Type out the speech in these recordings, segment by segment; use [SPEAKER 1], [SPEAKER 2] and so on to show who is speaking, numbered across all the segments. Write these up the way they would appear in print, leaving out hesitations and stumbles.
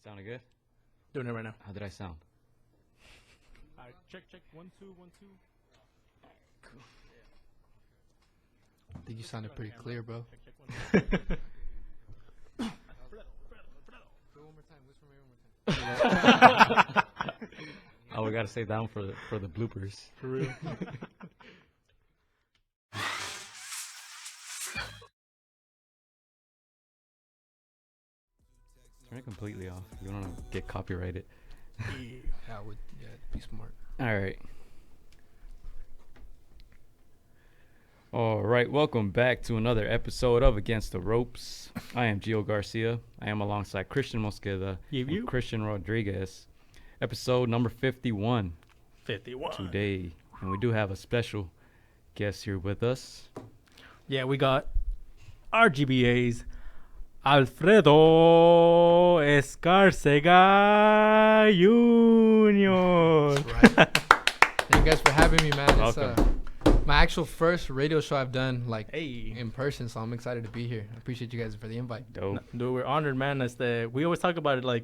[SPEAKER 1] Sounding good?
[SPEAKER 2] Doing it right now.
[SPEAKER 1] How did I sound?
[SPEAKER 2] All right, check. 1, 2, 1, 2.
[SPEAKER 1] Cool.
[SPEAKER 3] I think you sounded pretty clear, bro.
[SPEAKER 2] Check 1, 2.
[SPEAKER 1] Oh, we gotta save down for the bloopers.
[SPEAKER 2] For real.
[SPEAKER 1] Turn it completely off. You don't want to get copyrighted.
[SPEAKER 3] Yeah, be smart.
[SPEAKER 1] All right. All right. Welcome back to another episode of Against the Ropes. I am Gio Garcia. I am alongside Christian Mosqueda and Christian Rodriguez. Episode number 51.
[SPEAKER 2] 51.
[SPEAKER 1] Today. And we do have a special guest here with us.
[SPEAKER 2] Yeah, we got RGBA's Alfredo Escarcega Jr.
[SPEAKER 3] That's right. Thank you guys for having me, man.
[SPEAKER 1] Welcome.
[SPEAKER 3] It's my actual first radio show I've done,
[SPEAKER 2] Hey.
[SPEAKER 3] in person, so I'm excited to be here. I appreciate you guys for the invite.
[SPEAKER 1] Dope.
[SPEAKER 2] Dude, we're honored, man. We always talk about it like,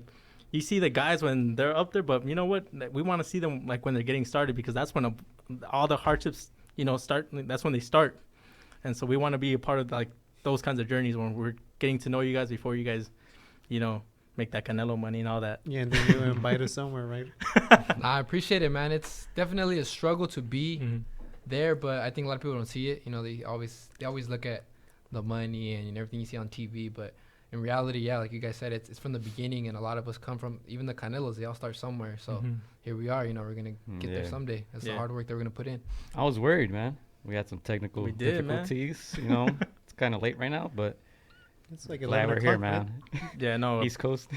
[SPEAKER 2] you see the guys when they're up there, but you know what? We want to see them like when they're getting started, because that's when all the hardships, start. That's when they start. And so we want to be a part of like those kinds of journeys when we're getting to know you guys before you guys, make that Canelo money and all that.
[SPEAKER 4] Yeah, and then you invite us somewhere, right?
[SPEAKER 3] I appreciate it, man. It's definitely a struggle to be there, but I think a lot of people don't see it. They always look at the money and everything you see on TV, but in reality, yeah, like you guys said, it's from the beginning, and a lot of us come from, even the Canelos, they all start somewhere. So here we are, we're going to get there someday. That's the hard work that we're going to put in.
[SPEAKER 1] I was worried, man. We had some technical difficulties. It's kind of late right now, but
[SPEAKER 4] It's like
[SPEAKER 1] glad we're here, man.
[SPEAKER 2] Yeah, no.
[SPEAKER 1] East Coast.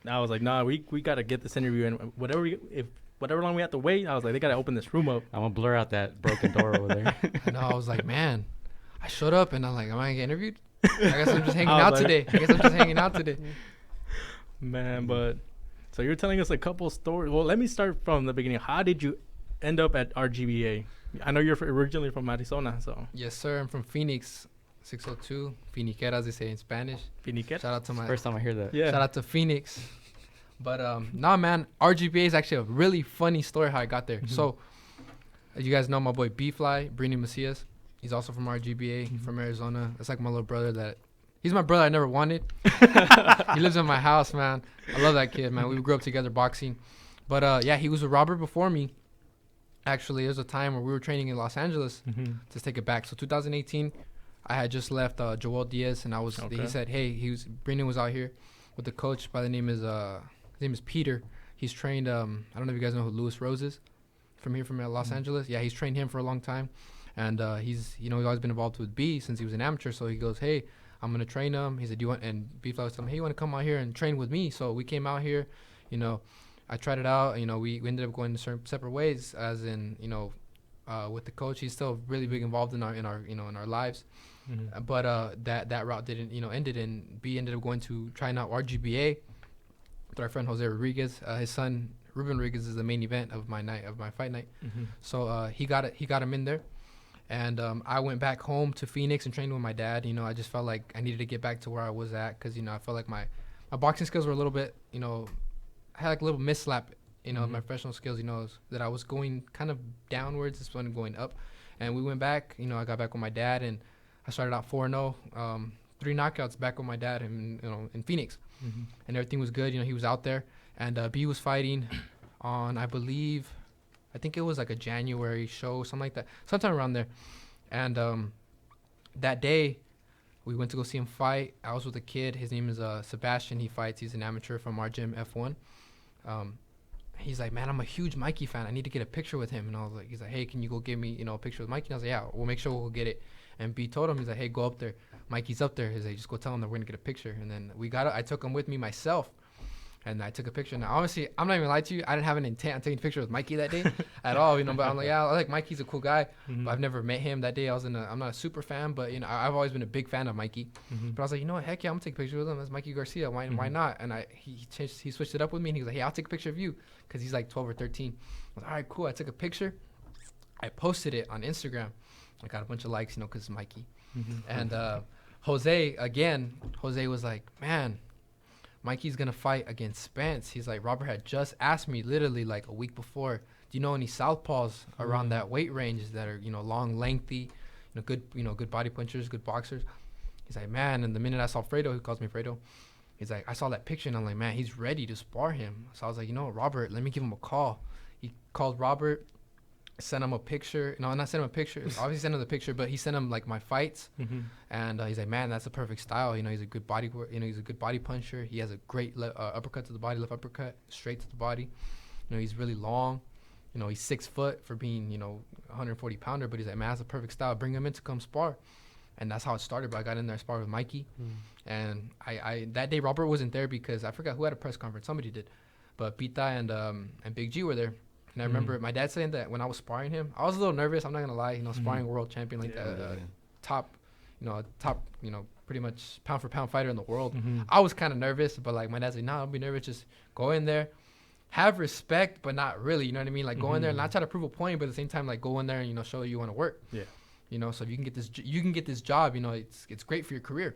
[SPEAKER 2] I was like, nah, we got to get this interview, and whatever long we have to wait, I was like, they got to open this room up.
[SPEAKER 1] I'm going to blur out that broken door over there.
[SPEAKER 3] I know, I was like, man, I showed up, and I'm like, am I going to get interviewed? I guess I'm just hanging out today.
[SPEAKER 2] Man, but so you're telling us a couple stories. Well, let me start from the beginning. How did you end up at RGBA? I know you're originally from Arizona, so.
[SPEAKER 3] Yes, sir. I'm from Phoenix, 602. Finiqueras, they say in Spanish.
[SPEAKER 2] Finiqueras?
[SPEAKER 3] Shout out to my.
[SPEAKER 1] First time I hear that.
[SPEAKER 2] Yeah.
[SPEAKER 3] Shout out to Phoenix. But nah, man, RGBA is actually a really funny story how I got there. So, as you guys know, my boy B-Fly, Brini Macias. He's also from RGBA, from Arizona. That's like my little brother he's my brother I never wanted. He lives in my house, man. I love that kid, man. We grew up together boxing. But yeah, he was a robber before me. Actually, there was a time where we were training in Los Angeles. To take it back. So 2018, I had just left Joel Diaz, and he said, hey, Brendan was out here with the coach by the name is Peter. He's trained, I don't know if you guys know who Luis Rose is from Los Angeles. Yeah, he's trained him for a long time. And he's always been involved with B since he was an amateur. So he goes, hey, I'm going to train him. He said, and B-Fly was telling him, hey, you want to come out here and train with me? So we came out here, I tried it out. We ended up going separate ways, as in, with the coach. He's still really big involved in our lives. But that route didn't, ended, and B ended up going to trying out RGBA with our friend Jose Rodriguez. His son, Ruben Rodriguez, is the main event of my fight night. So he got him in there. And I went back home to Phoenix and trained with my dad. I just felt like I needed to get back to where I was at, because, I felt like my boxing skills were a little bit, I had like a little mislap, my professional skills, that I was going kind of downwards. This one going up. And we went back, I got back with my dad, and I started out 4-0, 3 knockouts back with my dad in Phoenix. And everything was good. He was out there. And B was fighting on, I think it was like a January show, something like that, sometime around there. And that day, we went to go see him fight. I was with a kid. His name is Sebastian. He fights. He's an amateur from our gym, F1. He's like, man, I'm a huge Mikey fan. I need to get a picture with him. And I was like, he's like, hey, can you go get me, a picture with Mikey? And I was like, yeah, we'll make sure we'll get it. And B told him, he's like, hey, go up there. Mikey's up there. He's like, just go tell him that we're going to get a picture. And then I took him with me myself. And I took a picture. Now, obviously, I'm not even lying to you. I didn't have an intent on taking a picture with Mikey that day at all, But I'm like, yeah, I like Mikey's a cool guy. But I've never met him that day. I'm not a super fan, but I've always been a big fan of Mikey. But I was like, you know what? Heck yeah, I'm gonna take a picture with him. That's Mikey Garcia. Why not? And he switched it up with me, and he was like, hey, I'll take a picture of you, because he's like 12 or 13. I was like, all right, cool. I took a picture. I posted it on Instagram. I got a bunch of likes, because it's Mikey. And Jose was like, man, Mikey's going to fight against Spence. He's like, Robert had just asked me literally like a week before, do you know any southpaws around that weight range that are, long, lengthy, good body punchers, good boxers? He's like, man, and the minute I saw Fredo, he calls me Fredo, he's like, I saw that picture, and I'm like, man, he's ready to spar him. So I was like, Robert, let me give him a call. He called Robert, sent him a picture. No, not sent him a picture. Obviously sent him the picture, but he sent him like my fights. And he's like, man, that's a perfect style. He's a good body, he's a good body puncher. He has a great uppercut to the body, left uppercut, straight to the body. He's really long. He's 6 foot for being, 140 pounder, but he's like, man, that's a perfect style. Bring him in to come spar. And that's how it started. But I got in there, sparred with Mikey. And I that day, Robert wasn't there because I forgot who had a press conference. Somebody did. But Pita and Big G were there. And I remember my dad saying that when I was sparring him, I was a little nervous. I'm not going to lie. Sparring world champion like that, top, pretty much pound for pound fighter in the world. I was kind of nervous, but like my dad's like, nah, don't be nervous. Just go in there. Have respect, but not really. You know what I mean? Like go in there and not try to prove a point, but at the same time, like go in there and, show you want to work. Yeah. So if you can get this job, it's great for your career.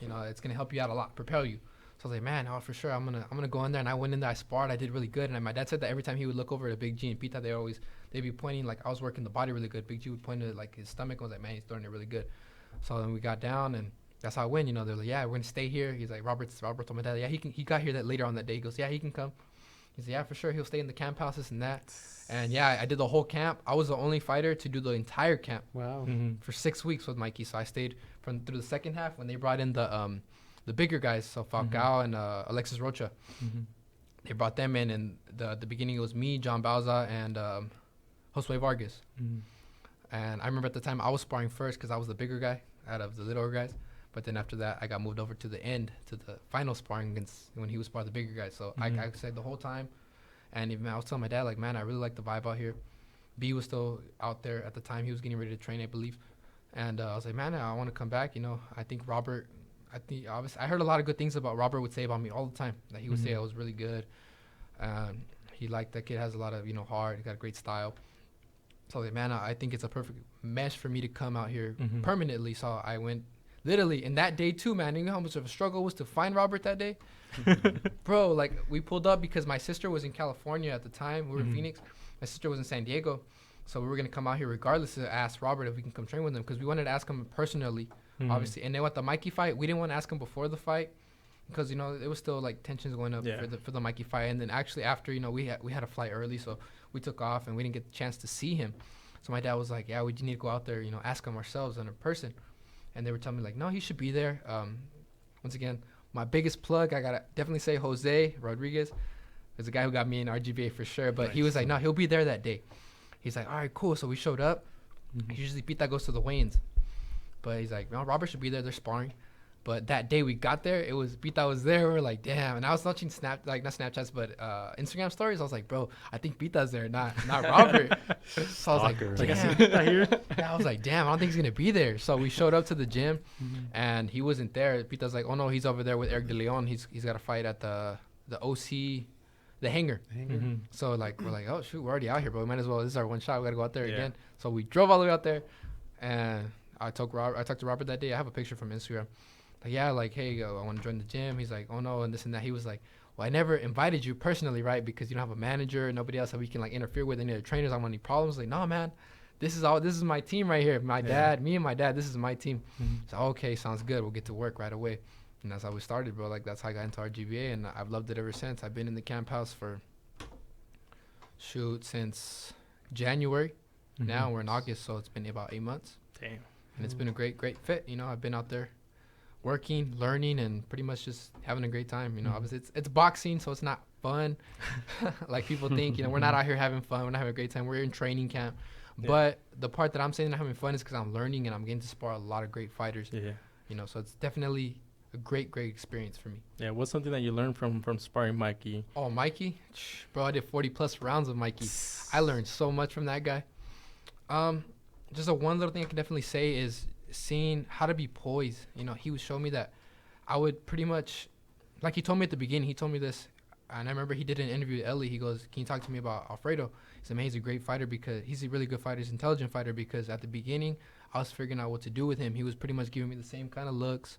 [SPEAKER 3] It's going to help you out a lot, propel you. So I was like, man, for sure, I'm gonna go in there. And I went in there, I sparred, I did really good. And my dad said that every time he would look over at Big G and Pita, they'd be pointing, like I was working the body really good. Big G would point to like his stomach and was like, man, he's throwing it really good. So then we got down, and that's how I win. They're like, yeah, we're gonna stay here. He's like, Robert told my dad, yeah, he got here that later on that day. He goes, yeah, he can come. He said, yeah, for sure, he'll stay in the camp house, this and that. And yeah, I did the whole camp. I was the only fighter to do the entire camp. Wow. For 6 weeks with Mikey. So I stayed through the second half when they brought in the bigger guys, so Falcao and Alexis Rocha. They brought them in, and the beginning it was me, John Bauza, and Josue Vargas. And I remember at the time I was sparring first because I was the bigger guy out of the littler guys. But then after that, I got moved over to the end, to the final sparring against when he was sparring the bigger guys. So I said the whole time, and even I was telling my dad, like, man, I really like the vibe out here. B was still out there at the time. He was getting ready to train, I believe. And I was like, man, I want to come back. I think Robert, I heard a lot of good things about Robert would say about me all the time. That he would say I was really good. He liked that kid, has a lot of, heart. He got a great style. So I was like, man, I think it's a perfect mesh for me to come out here permanently. So I went literally in that day too, man. You know how much of a struggle it was to find Robert that day? Bro, like we pulled up because my sister was in California at the time. We were in Phoenix. My sister was in San Diego. So we were going to come out here regardless to ask Robert if we can come train with him because we wanted to ask him personally, obviously. And then with the Mikey fight, we didn't want to ask him before the fight because, it was still like tensions going up for the Mikey fight. And then actually after, we had a flight early, so we took off and we didn't get the chance to see him. So my dad was like, yeah, we need to go out there, ask him ourselves in person. And they were telling me like, no, he should be there. Once again, my biggest plug, I got to definitely say Jose Rodriguez. There's a guy who got me in RGBA for sure. But he was like, no, he'll be there that day. He's like, all right, cool. So we showed up. Usually Pita goes to the weigh-ins. But he's like, no, Robert should be there. They're sparring. But that day we got there, Pita was there. We were like, damn. And I was watching not Snapchats, but Instagram stories. I was like, bro, I think Pita's there, not Robert. So I was like, damn. I was like, damn, I don't think he's going to be there. So we showed up to the gym, and he wasn't there. Pita's like, oh, no, he's over there with Eric De Leon. He's got a fight at the OC, the hangar. So, like, we're like, oh, shoot, we're already out here, bro. We might as well. This is our one shot. We got to go out there again. So we drove all the way out there, and I talked to Robert that day. I have a picture from Instagram. Like, yeah, like, hey, I want to join the gym. He's like, oh, no, and this and that. He was like, well, I never invited you personally, right, because you don't have a manager, nobody else that we can, like, interfere with, any other trainers. I don't want any problems. Like, no, man, this is my team right here. My dad, me and my dad, this is my team. So, okay, sounds good. We'll get to work right away. And that's how we started, bro. Like, that's how I got into RGBA, and I've loved it ever since. I've been in the camp house since January. Now we're in August, so it's been about 8 months.
[SPEAKER 2] Damn.
[SPEAKER 3] And it's been a great fit. I've been out there working, learning, and pretty much just having a great time. Obviously it's boxing, so it's not fun like people think. We're not out here having fun. We're not having a great time. We're in training camp. But the part that I'm saying not having fun is because I'm learning and I'm getting to spar a lot of great fighters. So it's definitely a great experience for me.
[SPEAKER 2] Yeah, what's something that you learned from sparring Mikey?
[SPEAKER 3] Oh, Mikey? Bro, I did 40 plus rounds with Mikey. I learned so much from that guy. Just one little thing I can definitely say is seeing how to be poised. He would show me that I would pretty much, like he told me at the beginning, he told me this, and I remember he did an interview with Ellie. He goes, can you talk to me about Alfredo? He said, man, he's a great fighter because he's a really good fighter. He's an intelligent fighter because at the beginning, I was figuring out what to do with him. He was pretty much giving me the same kind of looks.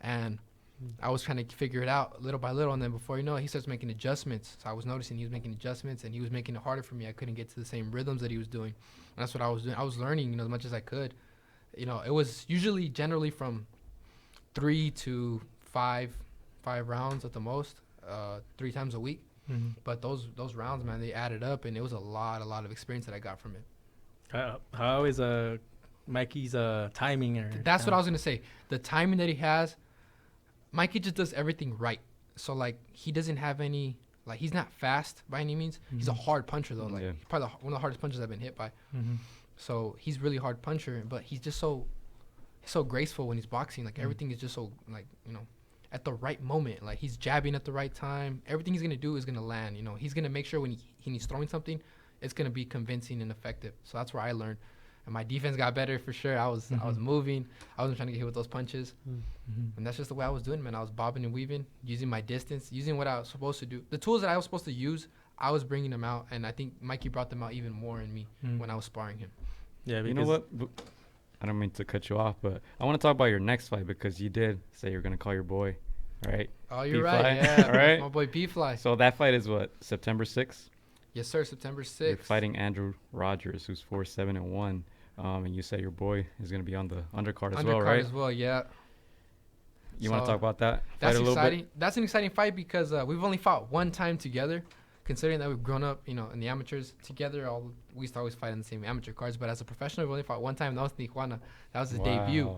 [SPEAKER 3] And I was trying to figure it out little by little, and then before you know it, he starts making adjustments. So I was noticing he was making adjustments, and he was making it harder for me. I couldn't get to the same rhythms that he was doing. And that's what I was doing. I was learning, as much as I could. It was usually generally from 3 to 5 rounds at the most, 3 times a week.
[SPEAKER 2] Mm-hmm.
[SPEAKER 3] But those rounds, man, they added up, and it was a lot of experience that I got from it.
[SPEAKER 2] How is Mikey's timing?
[SPEAKER 3] That's what I was gonna say. The timing that he has, Mikey just does everything right. So like he doesn't have any he's not fast by any means. Mm-hmm. He's a hard puncher though. He's probably one of the hardest punchers I've been hit by.
[SPEAKER 2] Mm-hmm.
[SPEAKER 3] So he's really hard puncher, but he's just so graceful when he's boxing. Like everything is just so at the right moment. Like he's jabbing at the right time. Everything he's gonna do is gonna land. He's gonna make sure when he's throwing something, it's gonna be convincing and effective. So that's where I learned. And my defense got better for sure. I was moving. I wasn't trying to get hit with those punches. Mm-hmm. And that's just the way I was doing, man. I was bobbing and weaving, using my distance, using what I was supposed to do. The tools that I was supposed to use, I was bringing them out. And I think Mikey brought them out even more in me when I was sparring him.
[SPEAKER 2] Yeah,
[SPEAKER 1] you know what? I don't mean to cut you off, but I want to talk about your next fight because you did say you're going to call your boy, right?
[SPEAKER 3] Oh, you're
[SPEAKER 1] B-Fly.
[SPEAKER 3] right. Yeah,
[SPEAKER 1] all right.
[SPEAKER 3] My boy B-Fly.
[SPEAKER 1] So that fight is what, September 6th?
[SPEAKER 3] Yes, sir. September 6th.
[SPEAKER 1] You're fighting Andrew Rogers, who's 4-7-1. And you said your boy is going to be on the undercard as well, right?
[SPEAKER 3] Undercard as well, yeah.
[SPEAKER 1] You want to talk about that fight
[SPEAKER 3] that's
[SPEAKER 1] a little
[SPEAKER 3] exciting.
[SPEAKER 1] bit?
[SPEAKER 3] That's an exciting fight because we've only fought one time together, considering that we've grown up, in the amateurs together. We used to always fight in the same amateur cards, but as a professional, we only fought one time. That was in Tijuana. That was his debut.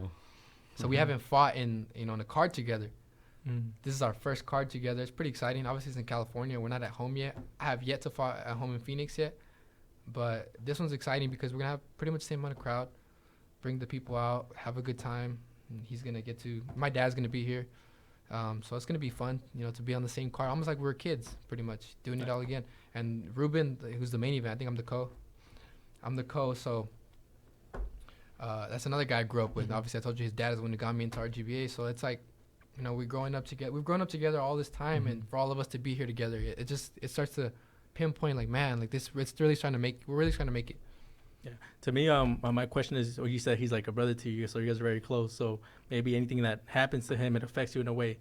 [SPEAKER 3] So we haven't fought in a card together. This is our first card together. It's pretty exciting. Obviously, it's in California. We're not at home yet. I have yet to fight at home in Phoenix yet. But this one's exciting because we're going to have pretty much the same amount of crowd. Bring the people out, have a good time. And he's going to my dad's going to be here. So it's going to be fun, to be on the same card. Almost like we were kids, pretty much, doing it all again. And Ruben, who's the main event, I think I'm the co. So that's another guy I grew up with. Obviously, I told you his dad is the one who got me into RGBA. So it's like, we're growing up together. We've grown up together all this time. And for all of us to be here together, it starts to pinpoint like, man, like this, we're really trying to make it.
[SPEAKER 2] Yeah. To me, my question is, you said he's like a brother to you, so you guys are very close. So maybe anything that happens to him, it affects you in a way.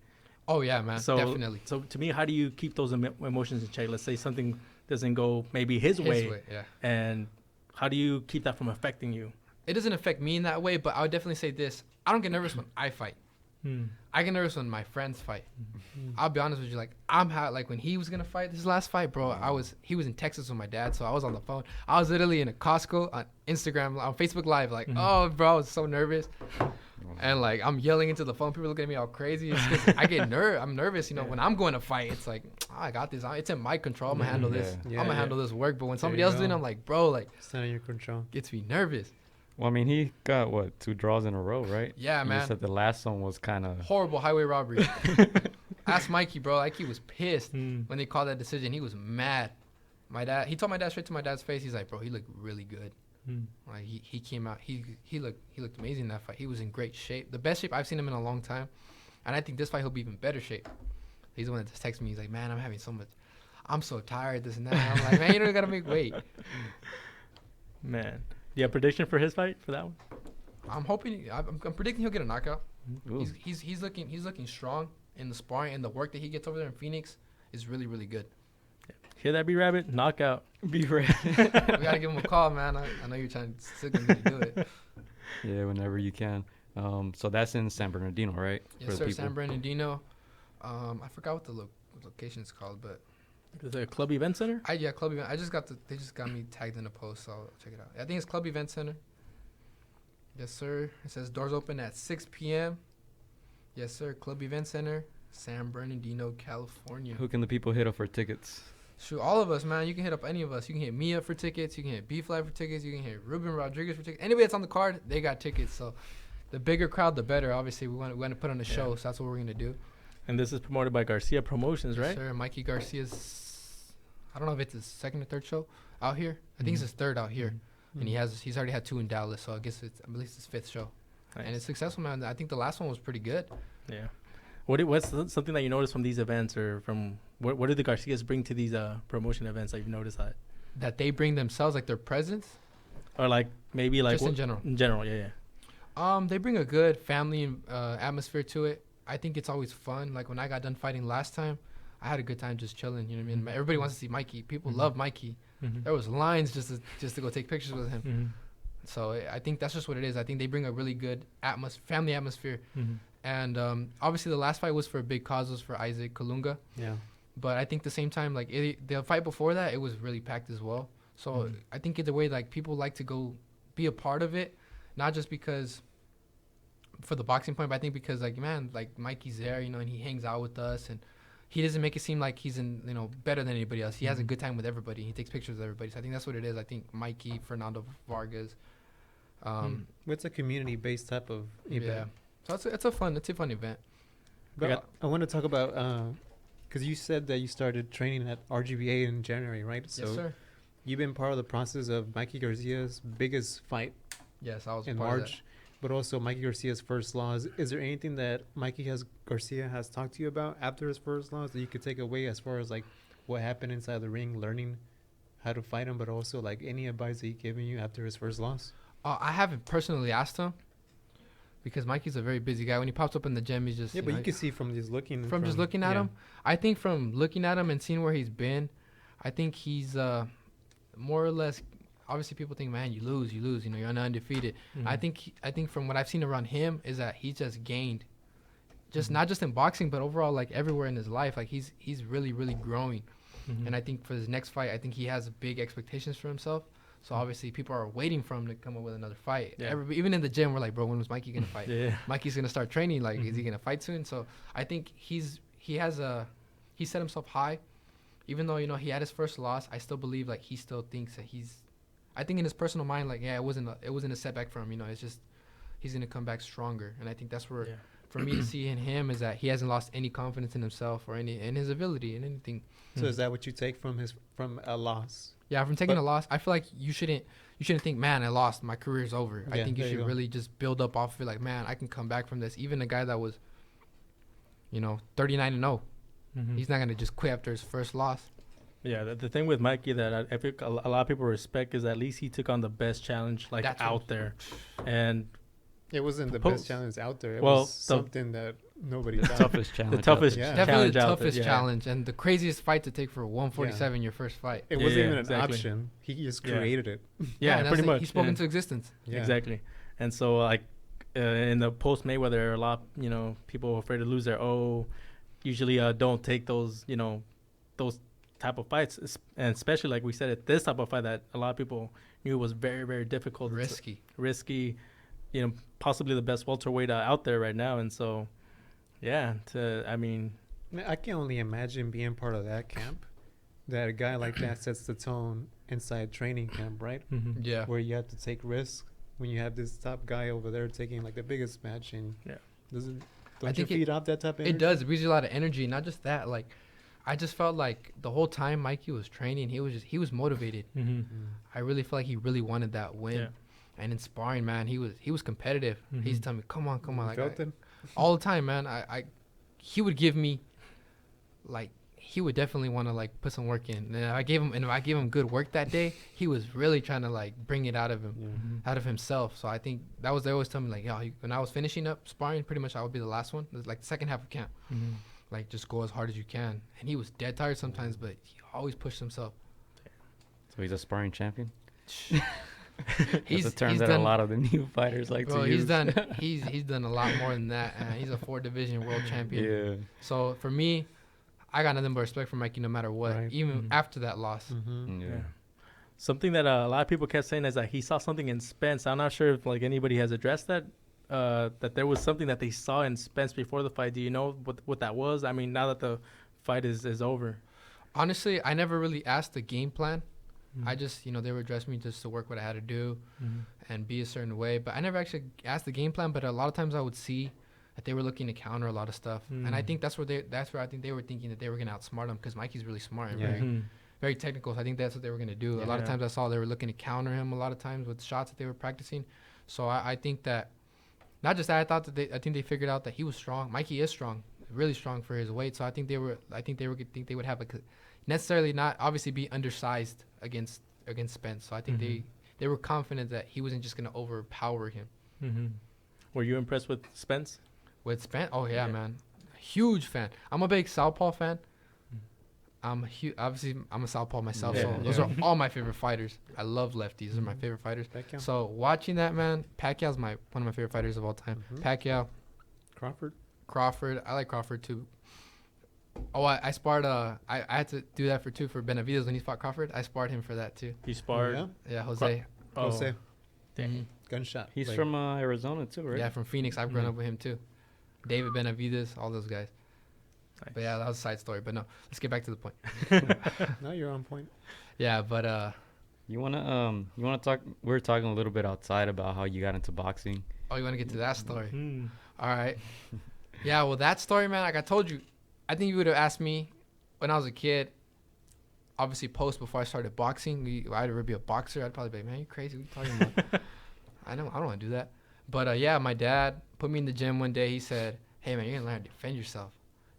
[SPEAKER 3] Oh yeah, man. So, definitely.
[SPEAKER 2] So to me, how do you keep those emotions in check? Let's say something doesn't go maybe his way.
[SPEAKER 3] Yeah.
[SPEAKER 2] And how do you keep that from affecting you?
[SPEAKER 3] It doesn't affect me in that way, but I would definitely say this. I don't get nervous when I fight. I get nervous when my friends fight. I'll be honest with you, like when he was gonna fight this last fight, bro. He was in Texas with my dad, so I was on the phone. I was literally in a Costco on Instagram, on Facebook Live, oh, bro, I was so nervous, and like I'm yelling into the phone. People looking at me all crazy. It's 'cause I get I'm nervous, when I'm going to fight. It's like, I got this. It's in my control. I'm gonna handle this. I'm gonna handle this work. But when somebody else doing it, I'm like, bro, like
[SPEAKER 4] it's not in your control.
[SPEAKER 3] Gets me nervous.
[SPEAKER 1] Well, I mean, he got, 2 draws in a row, right?
[SPEAKER 3] Yeah, man.
[SPEAKER 1] You said the last one was kind of...
[SPEAKER 3] horrible highway robbery. Ask Mikey, bro. Like, he was pissed when they called that decision. He was mad. He told my dad straight to my dad's face. He's like, bro, he looked really good. Like, he came out. He looked amazing in that fight. He was in great shape. The best shape I've seen him in a long time. And I think this fight he'll be even better shape. He's the one that just texted me. He's like, man, I'm so tired, this and that. I'm like, man, you don't got to make weight.
[SPEAKER 2] Man. Do you have a prediction for his fight, for that one?
[SPEAKER 3] I'm predicting he'll get a knockout. He's looking strong in the sparring, and the work that he gets over there in Phoenix is really, really good.
[SPEAKER 2] Hear that, B-Rabbit? Knockout.
[SPEAKER 1] B-Rabbit.
[SPEAKER 3] We gotta give him a call, man. I know you're trying to get me to do it.
[SPEAKER 1] Yeah, whenever you can. So that's in San Bernardino, right?
[SPEAKER 3] Yes, sir. San Bernardino. I forgot what the location is called, but
[SPEAKER 2] is it a club event center?
[SPEAKER 3] Yeah, club event. They just got me tagged in a post, so I'll check it out. I think it's club event center. Yes, sir. It says doors open at 6 p.m. Yes, sir. Club event center, San Bernardino, California.
[SPEAKER 1] Who can the people hit up for tickets?
[SPEAKER 3] Shoot, all of us, man. You can hit up any of us. You can hit me up for tickets. You can hit B-Fly for tickets. You can hit Ruben Rodriguez for tickets. Anybody that's on the card, they got tickets. So the bigger crowd, the better. Obviously, we want to put on a show, so that's what we're going to do. And
[SPEAKER 2] this is promoted by Garcia Promotions, right?
[SPEAKER 3] Yes, sir. Mikey Garcia's, I don't know if it's his second or third show out here. I think it's his third out here. And he's already had 2 in Dallas, so I guess it's at least his 5th show. Nice. And it's successful, man. I think the last one was pretty good.
[SPEAKER 2] Yeah. What's something that you noticed from these events, or from what do the Garcias bring to these promotion events that you've noticed
[SPEAKER 3] that they bring themselves, like their presence,
[SPEAKER 2] or like maybe like
[SPEAKER 3] just in general?
[SPEAKER 2] In general, yeah.
[SPEAKER 3] They bring a good family atmosphere to it. I think it's always fun. Like when I got done fighting last time, I had a good time just chilling. You know what I mean? Everybody wants to see Mikey. People love Mikey. There was lines just to go take pictures with him. So I think that's just what it is. I think they bring a really good family atmosphere. And obviously the last fight was for a big cause, was for Isaac Kalunga.
[SPEAKER 4] Yeah.
[SPEAKER 3] But I think the same time, like the fight before that, it was really packed as well. So I think either way, like people like to go be a part of it, not just because for the boxing point, but I think because like, man, like Mikey's there, you know, and he hangs out with us, and he doesn't make it seem like he's better than anybody else. He has a good time with everybody. He takes pictures of everybody. So I think that's what it is. I think Mikey, Fernando Vargas.
[SPEAKER 4] It's a community-based type of event.
[SPEAKER 3] Yeah. So it's a fun event.
[SPEAKER 4] But I want to talk about because you said that you started training at RGBA in January, right? So
[SPEAKER 3] yes, sir.
[SPEAKER 4] You've been part of the process of Mikey Garcia's biggest fight.
[SPEAKER 3] Yes, I was
[SPEAKER 4] in
[SPEAKER 3] part
[SPEAKER 4] March,
[SPEAKER 3] of that.
[SPEAKER 4] but also Mikey Garcia's first loss. Is there anything that Garcia has talked to you about after his first loss that you could take away as far as like what happened inside the ring, learning how to fight him, but also like any advice that he's given you after his first loss?
[SPEAKER 3] I haven't personally asked him because Mikey's a very busy guy. When he pops up in the gym, he's just
[SPEAKER 4] but you can see from just looking
[SPEAKER 3] at him. I think from looking at him and seeing where he's been, I think he's more or less. Obviously, people think, man, you lose. You know, you're undefeated. I think from what I've seen around him is that he just gained, not just in boxing, but overall, like everywhere in his life. Like he's really, really growing. And I think for his next fight, I think he has big expectations for himself. So obviously, people are waiting for him to come up with another fight. Yeah. Even in the gym, we're like, bro, when was Mikey gonna fight? Mikey's gonna start training. Like, is he gonna fight soon? So I think he set himself high. Even though, you know, he had his first loss, I still believe like he still thinks that I think in his personal mind, like, yeah, it wasn't a setback for him. You know, it's just he's gonna come back stronger. And I think that's where, for me to see in him is that he hasn't lost any confidence in himself or in his ability in anything.
[SPEAKER 4] So is that what you take from a loss?
[SPEAKER 3] Yeah, from taking a loss, I feel like you shouldn't think, man, I lost, my career's over. I think you should really just build up off of it, like, man, I can come back from this. Even a guy that was, you know, 39-0, he's not gonna just quit after his first loss.
[SPEAKER 2] Yeah, the thing with Mikey that I think a lot of people respect is at least he took on the best challenge out there, and
[SPEAKER 4] it wasn't the best challenge out there. It was something that nobody thought.
[SPEAKER 1] Toughest challenge.
[SPEAKER 2] The toughest
[SPEAKER 3] definitely the toughest challenge, and the craziest fight to take for 147, your first fight.
[SPEAKER 4] It wasn't even an option. He just created it.
[SPEAKER 2] Yeah, pretty much.
[SPEAKER 3] He spoke into existence.
[SPEAKER 2] Yeah. Exactly. And so like in the post Mayweather, a lot, you know, people are afraid to lose their usually don't take those, you know, those type of fights, and especially like we said, at this type of fight that a lot of people knew was very, very difficult, risky, you know, possibly the best welterweight out there right now. And so
[SPEAKER 4] I can only imagine being part of that camp, that a guy like that sets the tone inside training camp, right?
[SPEAKER 3] Yeah,
[SPEAKER 4] where you have to take risks when you have this top guy over there taking like the biggest match, and don't you feed off that type of energy?
[SPEAKER 3] It does. It gives you a lot of energy. Not just that, like I just felt like the whole time Mikey was training, he was motivated. I really felt like he really wanted that win. And in sparring, man, he was competitive. He's telling me, come on, like
[SPEAKER 4] felt it?
[SPEAKER 3] All the time, man. He would give me, like, he would definitely want to like put some work in. And if I gave him good work that day, he was really trying to like bring it out of him, out of himself. So I think they always tell me like, yo, when I was finishing up sparring, pretty much I would be the last one. It was like the second half of camp. Like, just go as hard as you can. And he was dead tired sometimes, but he always pushed himself.
[SPEAKER 1] So he's a sparring champion?
[SPEAKER 3] He's
[SPEAKER 1] a term that a lot of the new fighters like to use.
[SPEAKER 3] He's done a lot more than that. He's a 4-division world champion.
[SPEAKER 1] Yeah.
[SPEAKER 3] So for me, I got nothing but respect for Mikey no matter what, even after that loss.
[SPEAKER 1] Yeah.
[SPEAKER 2] Something that a lot of people kept saying is that he saw something in Spence. I'm not sure if like anybody has addressed that. That there was something that they saw in Spence before the fight. Do you know what that was? I mean, now that the fight is over.
[SPEAKER 3] Honestly, I never really asked the game plan. I just, you know, they would address me just to work what I had to do and be a certain way. But I never actually asked the game plan. But a lot of times I would see that they were looking to counter a lot of stuff. And I think that's where I think they were thinking that they were going to outsmart him, because Mikey's really smart and very, very technical. So I think that's what they were going to do. A lot of times I saw they were looking to counter him a lot of times with shots that they were practicing. So I think that, not just that, I think they figured out that he was strong. Mikey is strong, really strong for his weight. So I think they would have necessarily not obviously be undersized against Spence. So I think they were confident that he wasn't just going to overpower him.
[SPEAKER 2] Were you impressed with Spence?
[SPEAKER 3] With Spence? Oh, yeah, man. Huge fan. I'm a big Southpaw fan. Obviously, I'm a Southpaw myself, so those are all my favorite fighters. I love lefties. Those are my favorite fighters.
[SPEAKER 4] Pacquiao.
[SPEAKER 3] So watching that, man, Pacquiao's one of my favorite fighters of all time. Pacquiao. Crawford. I like Crawford, too. Oh, I sparred. I had to do that for Benavidez when he fought Crawford. I sparred him for that, too.
[SPEAKER 2] He sparred?
[SPEAKER 3] Yeah, Jose.
[SPEAKER 4] Jose.
[SPEAKER 3] Dang.
[SPEAKER 4] Gunshot.
[SPEAKER 1] He's from Arizona, too, right?
[SPEAKER 3] Yeah, from Phoenix. I've grown up with him, too. David Benavidez, all those guys. Nice. But yeah, that was a side story. But no, let's get back to the point.
[SPEAKER 4] No, you're on point.
[SPEAKER 3] Yeah, but
[SPEAKER 1] you wanna talk? We were talking a little bit outside about how you got into boxing.
[SPEAKER 3] Oh, you wanna get to that story? All right. Yeah, well, that story, man. Like I told you, I think you would have asked me when I was a kid. Obviously, before I started boxing, I'd ever be a boxer. I'd probably be, man, you crazy? What are you talking about? I don't want to do that. But yeah, my dad put me in the gym one day. He said, "Hey, man, you're gonna learn how to defend yourself.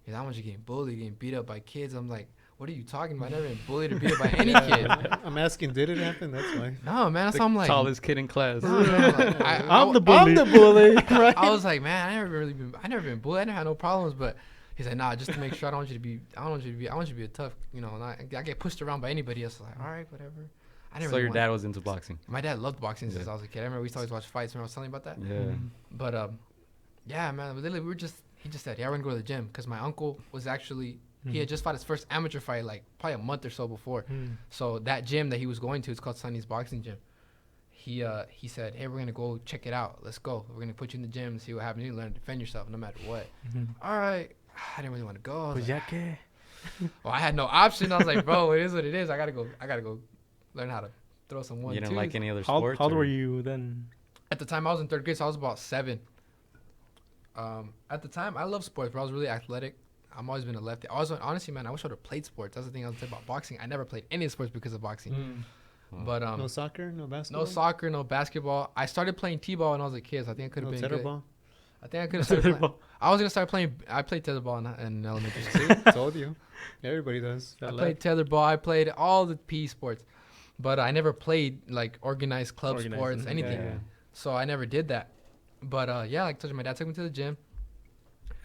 [SPEAKER 3] Because how much you're getting bullied, getting beat up by kids." I'm like, what are you talking about? I never been bullied or beat up by any kid.
[SPEAKER 4] I'm asking, did it happen? That's why.
[SPEAKER 3] No, man. That's how I'm like.
[SPEAKER 1] Tallest kid in class.
[SPEAKER 3] No, like,
[SPEAKER 2] I'm the bully.
[SPEAKER 3] Right? I was like, man, I never been bullied. I never had no problems. But he's like, nah, just to make sure I want you to be a tough, and I get pushed around by anybody else. Like, all right, whatever.
[SPEAKER 1] So your dad was into boxing?
[SPEAKER 3] My dad loved boxing since I was a kid. I remember we used to always watch fights. Remember I was telling you about that?
[SPEAKER 1] Yeah.
[SPEAKER 3] But yeah, man. Literally, he just said, yeah, we're gonna go to the gym because my uncle was actually he had just fought his first amateur fight like probably a month or so before. So that gym that he was going to, it's called Sonny's Boxing Gym. He said, hey, we're gonna go check it out. Let's go. We're gonna put you in the gym and see what happens. You learn to defend yourself no matter what. All right. I didn't really want to go. Well, I had no option. I was like, bro, it is what it is. I gotta go learn how to throw some 1-2s.
[SPEAKER 1] You didn't like any other sports?
[SPEAKER 2] How old were you then?
[SPEAKER 3] At the time, I was in third grade, so I was about 7. At the time, I love sports, but I was really athletic. I've always been a lefty. Honestly, man, I wish I would have played sports. That's the thing I was saying about boxing. I never played any sports because of boxing. But
[SPEAKER 4] no soccer, no basketball.
[SPEAKER 3] No soccer, no basketball. I started playing t-ball when I was a kid, so I think I could have been good.
[SPEAKER 4] Ball.
[SPEAKER 3] I think I could have started playing. I was gonna start playing. I played tetherball in elementary school.
[SPEAKER 4] See, told you. Everybody does.
[SPEAKER 3] I played tetherball. I played all the PE sports, but I never played like organized club sports, anything. Yeah. So I never did that. But yeah, like I told you, my dad took me to the gym,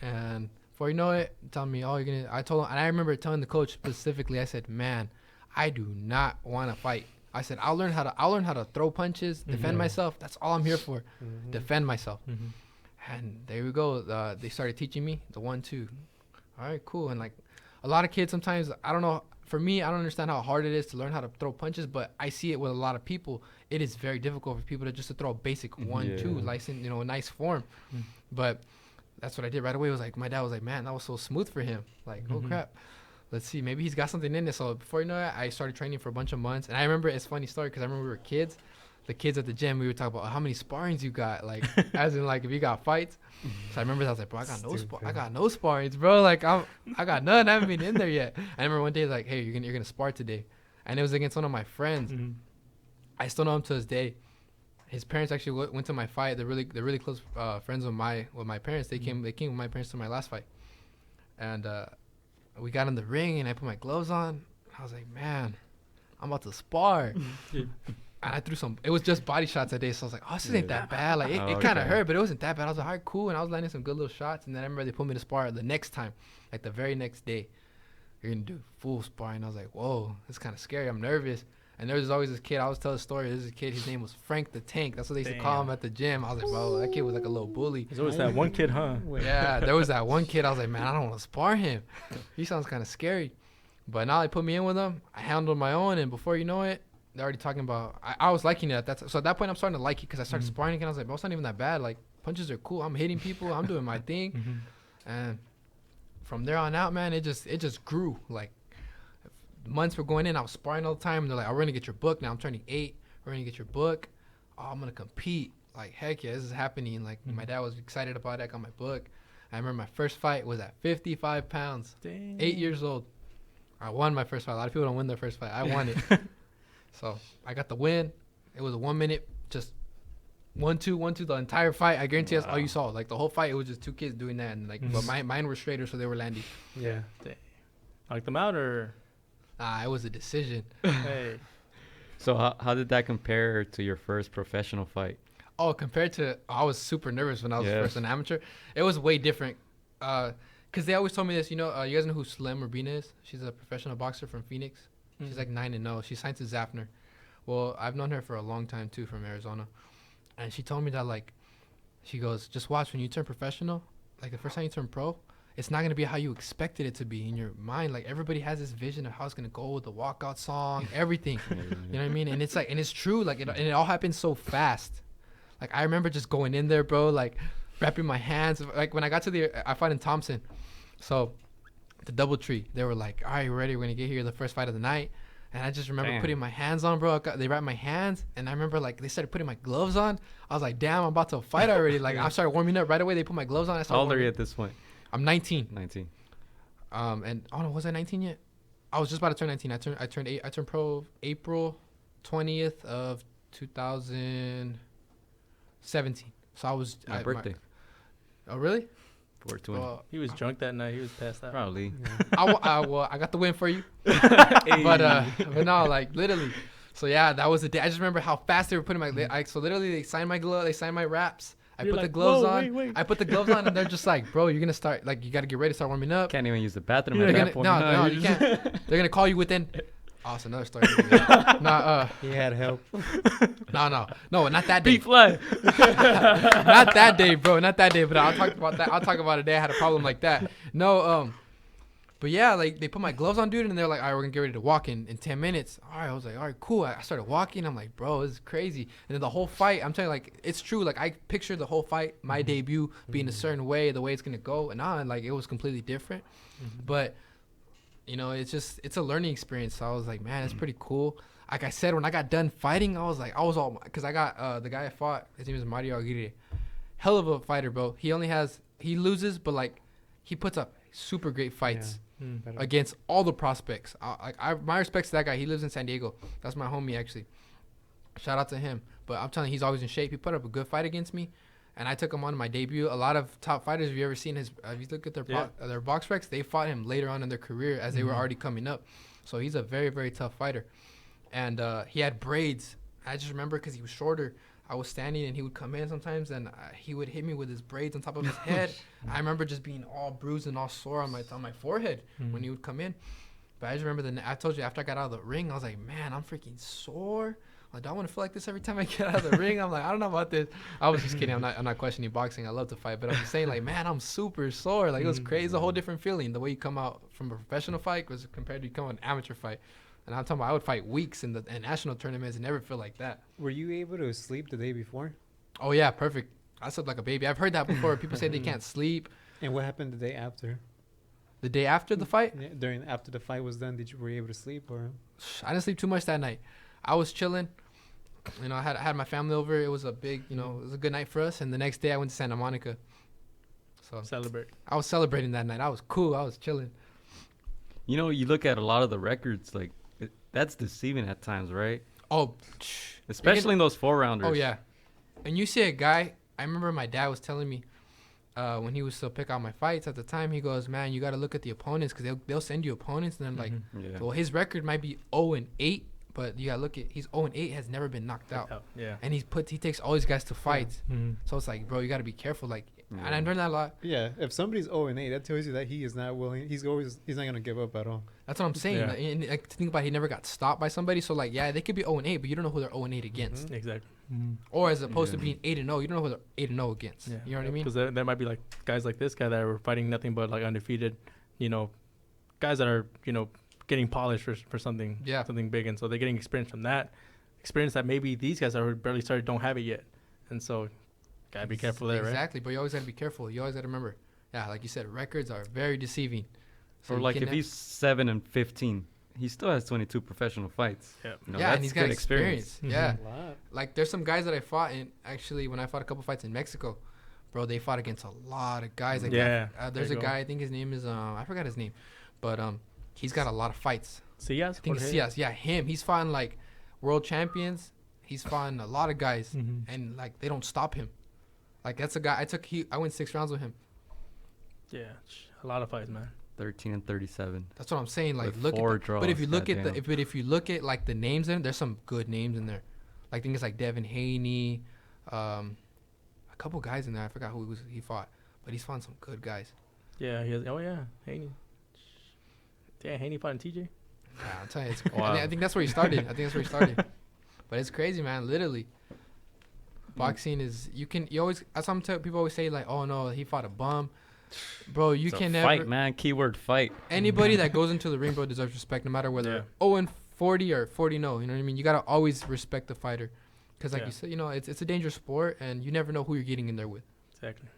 [SPEAKER 3] and before you know it, telling me, "Oh, you're gonna." I told him, and I remember telling the coach specifically. I said, "Man, I do not want to fight." I said, "I'll learn how to throw punches, defend myself. That's all I'm here for. Defend myself." And there we go. They started teaching me the 1-2. All right, cool. And like a lot of kids, sometimes I don't know. For me, I don't understand how hard it is to learn how to throw punches, but I see it with a lot of people. It is very difficult for people to throw a basic 1-2, like in a nice form. But that's what I did right away. It was like my dad was like, "Man, that was so smooth for him." Like, oh crap. Let's see, maybe he's got something in it. So before you know it, I started training for a bunch of months. And I remember, it's a funny story because I remember we were kids. The kids at the gym, we would talk about how many sparrings you got, like as in like if you got fights. So I remember I was like, bro, I got no sparrings, bro. Like I got none. I haven't been in there yet. I remember one day like, hey, you're gonna spar today, and it was against one of my friends. I still know him to this day. His parents actually went to my fight. They're really close friends with my parents. They came with my parents to my last fight, and we got in the ring and I put my gloves on. I was like, man, I'm about to spar. And I threw it was just body shots that day, so I was like, oh, this ain't that bad. Like, it kind of hurt, but it wasn't that bad. I was like, all right, cool. And I was landing some good little shots. And then I remember they put me to spar the next time, like the very next day. You're going to do full sparring. I was like, whoa, this is kind of scary. I'm nervous. And there was always this kid. I always tell the story. There's a kid. His name was Frank the Tank. That's what they used to call him at the gym. I was like, bro, that kid was like a little bully.
[SPEAKER 2] There's always that one kid, huh?
[SPEAKER 3] Yeah, there was that one kid. I was like, man, I don't want to spar him. He sounds kind of scary. But now they put me in with him. I handled my own. And before you know it, they're already talking about. I was liking it. So at that point, I'm starting to like it because I started sparring again. I was like, bro, it's not even that bad. Like, punches are cool. I'm hitting people. I'm doing my thing. And from there on out, man, it just grew. Like, months were going in. I was sparring all the time. And they're like, oh, we're going to get your book now. I'm turning 8. We're going to get your book. Oh, I'm going to compete. Like, heck yeah, this is happening. Like, my dad was excited about it. I got my book. I remember my first fight was at 55 pounds. Dang. 8 years old. I won my first fight. A lot of people don't win their first fight. I won it. So I got the win. It was a 1 minute, just 1-2 the entire fight. I guarantee that's all you saw. Like the whole fight, it was just 2 kids doing that, and like, but mine were straighter, so they were landing.
[SPEAKER 2] Yeah. Knocked them out, or?
[SPEAKER 3] It was a decision.
[SPEAKER 2] Hey.
[SPEAKER 1] So how did that compare to your first professional fight?
[SPEAKER 3] Oh, compared to, I was super nervous when I was first an amateur. It was way different. Because they always told me this, you guys know who Slim Urbina is? She's a professional boxer from Phoenix. Mm-hmm. She's like 9-0. She signed to Zafner. Well, I've known her for a long time, too, from Arizona. And she told me that, like, she goes, just watch, when you turn professional, like the first time you turn pro, it's not going to be how you expected it to be in your mind. Like, everybody has this vision of how it's going to go with the walkout song, everything. You know what I mean? And it's like, and it's true. Like, and it all happened so fast. Like, I remember just going in there, bro, like, wrapping my hands. Like, when I got to I fought in Thompson. So, the DoubleTree, they were like, all right, we're ready. We're going to get here the first fight of the night. And I just remember putting my hands on, bro. They wrapped my hands. And I remember, like, they started putting my gloves on. I was like, damn, I'm about to fight already. Like, I started warming up right away. They put my gloves on.
[SPEAKER 1] How old are you at this point?
[SPEAKER 3] I'm 19.
[SPEAKER 1] 19.
[SPEAKER 3] And I don't know, was I 19 yet? I was just about to turn 19. I turned pro April 20th of 2017. So I was
[SPEAKER 1] my birthday.
[SPEAKER 3] Oh, really?
[SPEAKER 1] 420.
[SPEAKER 2] He was drunk that night. He was passed out.
[SPEAKER 1] Probably.
[SPEAKER 3] Yeah. I got the win for you. but no, like, literally. So yeah, that was the day. I just remember how fast they were putting so literally they signed my glove, they signed my wraps. I put the gloves on. Wait. I put the gloves on, and they're just like, bro, you're gonna start, like, you gotta get ready to start warming up.
[SPEAKER 1] Can't even use the bathroom at that point.
[SPEAKER 3] No, you can't. They're gonna call you within. Oh, it's another story.
[SPEAKER 4] He had help.
[SPEAKER 3] No, not that day.
[SPEAKER 2] Beef life.
[SPEAKER 3] Not that day, bro. Not that day. But I'll talk about that. I'll talk about a day I had a problem like that. No, but yeah, like, they put my gloves on, dude, and they're like, all right, we're gonna get ready to walk in 10 minutes. All right, I was like, all right, cool. I started walking. I'm like, bro, this is crazy. And then the whole fight, I'm telling you, like, it's true. Like, I pictured the whole fight, my debut being a certain way, the way it's gonna go, and like, it was completely different. But it's a learning experience. So I was like, man, it's pretty cool. Like I said, when I got done fighting, I was because I got the guy I fought, his name is Mario Aguirre. Hell of a fighter, bro. He loses, but, like, he puts up super great fights against all the prospects. My respects to that guy. He lives in San Diego. That's my homie, actually. Shout out to him. But I'm telling you, he's always in shape. He put up a good fight against me, and I took him on my debut. A lot of top fighters, if you ever seen if you look at their box recs, they fought him later on in their career as they were already coming up. So he's a very, very tough fighter. And he had braids. I just remember because he was shorter. I was standing, and he would come in sometimes, and he would hit me with his braids on top of his head. I remember just being all bruised and all sore on my forehead when he would come in. But I just remember I told you, after I got out of the ring, I was like, man, I'm freaking sore. Like, do I want to feel like this every time I get out of the ring? I'm like, I don't know about this. I was just kidding. I'm not questioning boxing. I love to fight, but I'm just saying, like, man, I'm super sore. Like, it was crazy. It's a whole different feeling. The way you come out from a professional fight was compared to you come out an amateur fight. And I'm talking about, I would fight weeks in national tournaments and never feel like that.
[SPEAKER 4] Were you able to sleep the day before?
[SPEAKER 3] Oh, yeah, perfect. I slept like a baby. I've heard that before. People say they can't sleep.
[SPEAKER 4] And what happened the day after?
[SPEAKER 3] The day after the fight?
[SPEAKER 4] Yeah, after the fight was done, were you able to sleep, or?
[SPEAKER 3] I didn't sleep too much that night. I was chilling. I had my family over. It was a big, it was a good night for us. And the next day I went to Santa Monica. So
[SPEAKER 2] Celebrate.
[SPEAKER 3] I was celebrating that night. I was cool. I was chilling.
[SPEAKER 1] You look at a lot of the records, like, that's deceiving at times, right?
[SPEAKER 3] Oh,
[SPEAKER 1] especially in those 4-rounders.
[SPEAKER 3] Oh, yeah. And you see a guy, I remember my dad was telling me when he was still pick out my fights at the time, he goes, man, you got to look at the opponents because they'll send you opponents. And then, like, well, his record might be 0-8, but you got to look at, he's 0-8, has never been knocked out.
[SPEAKER 2] Yeah.
[SPEAKER 3] And he takes all these guys to fights. So it's like, bro, you got to be careful. Like, and I learned that a lot.
[SPEAKER 4] Yeah, if somebody's 0-8, that tells you that he is not willing. He's not going to give up at all.
[SPEAKER 3] That's what I'm saying.
[SPEAKER 2] Yeah.
[SPEAKER 3] Like, and think about it, he never got stopped by somebody. So, like, yeah, they could be 0-8, but you don't know who they're 0-8 against.
[SPEAKER 2] Exactly.
[SPEAKER 3] Or as opposed to being 8-0, you don't know who they're 8-0 against.
[SPEAKER 2] Yeah.
[SPEAKER 3] You know what I mean?
[SPEAKER 2] Because there might be, like, guys like this guy that are fighting nothing but, like, undefeated, guys that are, getting polished for something, something big. And so they're getting experience from that. Experience that maybe these guys that are barely started don't have it yet. And so, gotta be careful there, right?
[SPEAKER 3] Exactly, but you always gotta be careful. You always gotta remember. Yeah, like you said, records are very deceiving.
[SPEAKER 1] So like if he's 7-15, he still has 22 professional fights.
[SPEAKER 3] Yeah, and he's got experience. Yeah.
[SPEAKER 4] Wow.
[SPEAKER 3] Like there's some guys that I fought in, actually, when I fought a couple fights in Mexico, bro, they fought against a lot of guys. Like there's a guy, I think his name is, I forgot his name, but he's got a lot of fights.
[SPEAKER 2] Cias?
[SPEAKER 3] I think it's Cias. Yeah, him. He's fought like world champions. He's fought a lot of guys, and like they don't stop him. Like that's a guy I went 6 rounds with him.
[SPEAKER 2] Yeah, a lot of fights, man.
[SPEAKER 1] 13-37.
[SPEAKER 3] That's what I'm saying. Like,
[SPEAKER 1] look at
[SPEAKER 3] draws, but if you look at if you look at like the names in, there's some good names in there. Like I think it's like Devin Haney, a couple guys in there. I forgot who he fought, but he's fought some good guys.
[SPEAKER 2] Yeah, he has. Oh yeah, Haney. Yeah, Haney fought in TJ.
[SPEAKER 3] Yeah, I'm telling you, it's wow. I think that's where he started. But it's crazy, man. Literally, boxing is you always. Some people always say like, oh no, he fought a bum. Bro, you can never
[SPEAKER 1] fight, man. Keyword fight.
[SPEAKER 3] Anybody that goes into the ring, bro, deserves respect, no matter whether 0-40 or 40-0. You know what I mean? You gotta always respect the fighter, because like you said, you know, it's a dangerous sport, and you never know who you're getting in there with.
[SPEAKER 2] Exactly.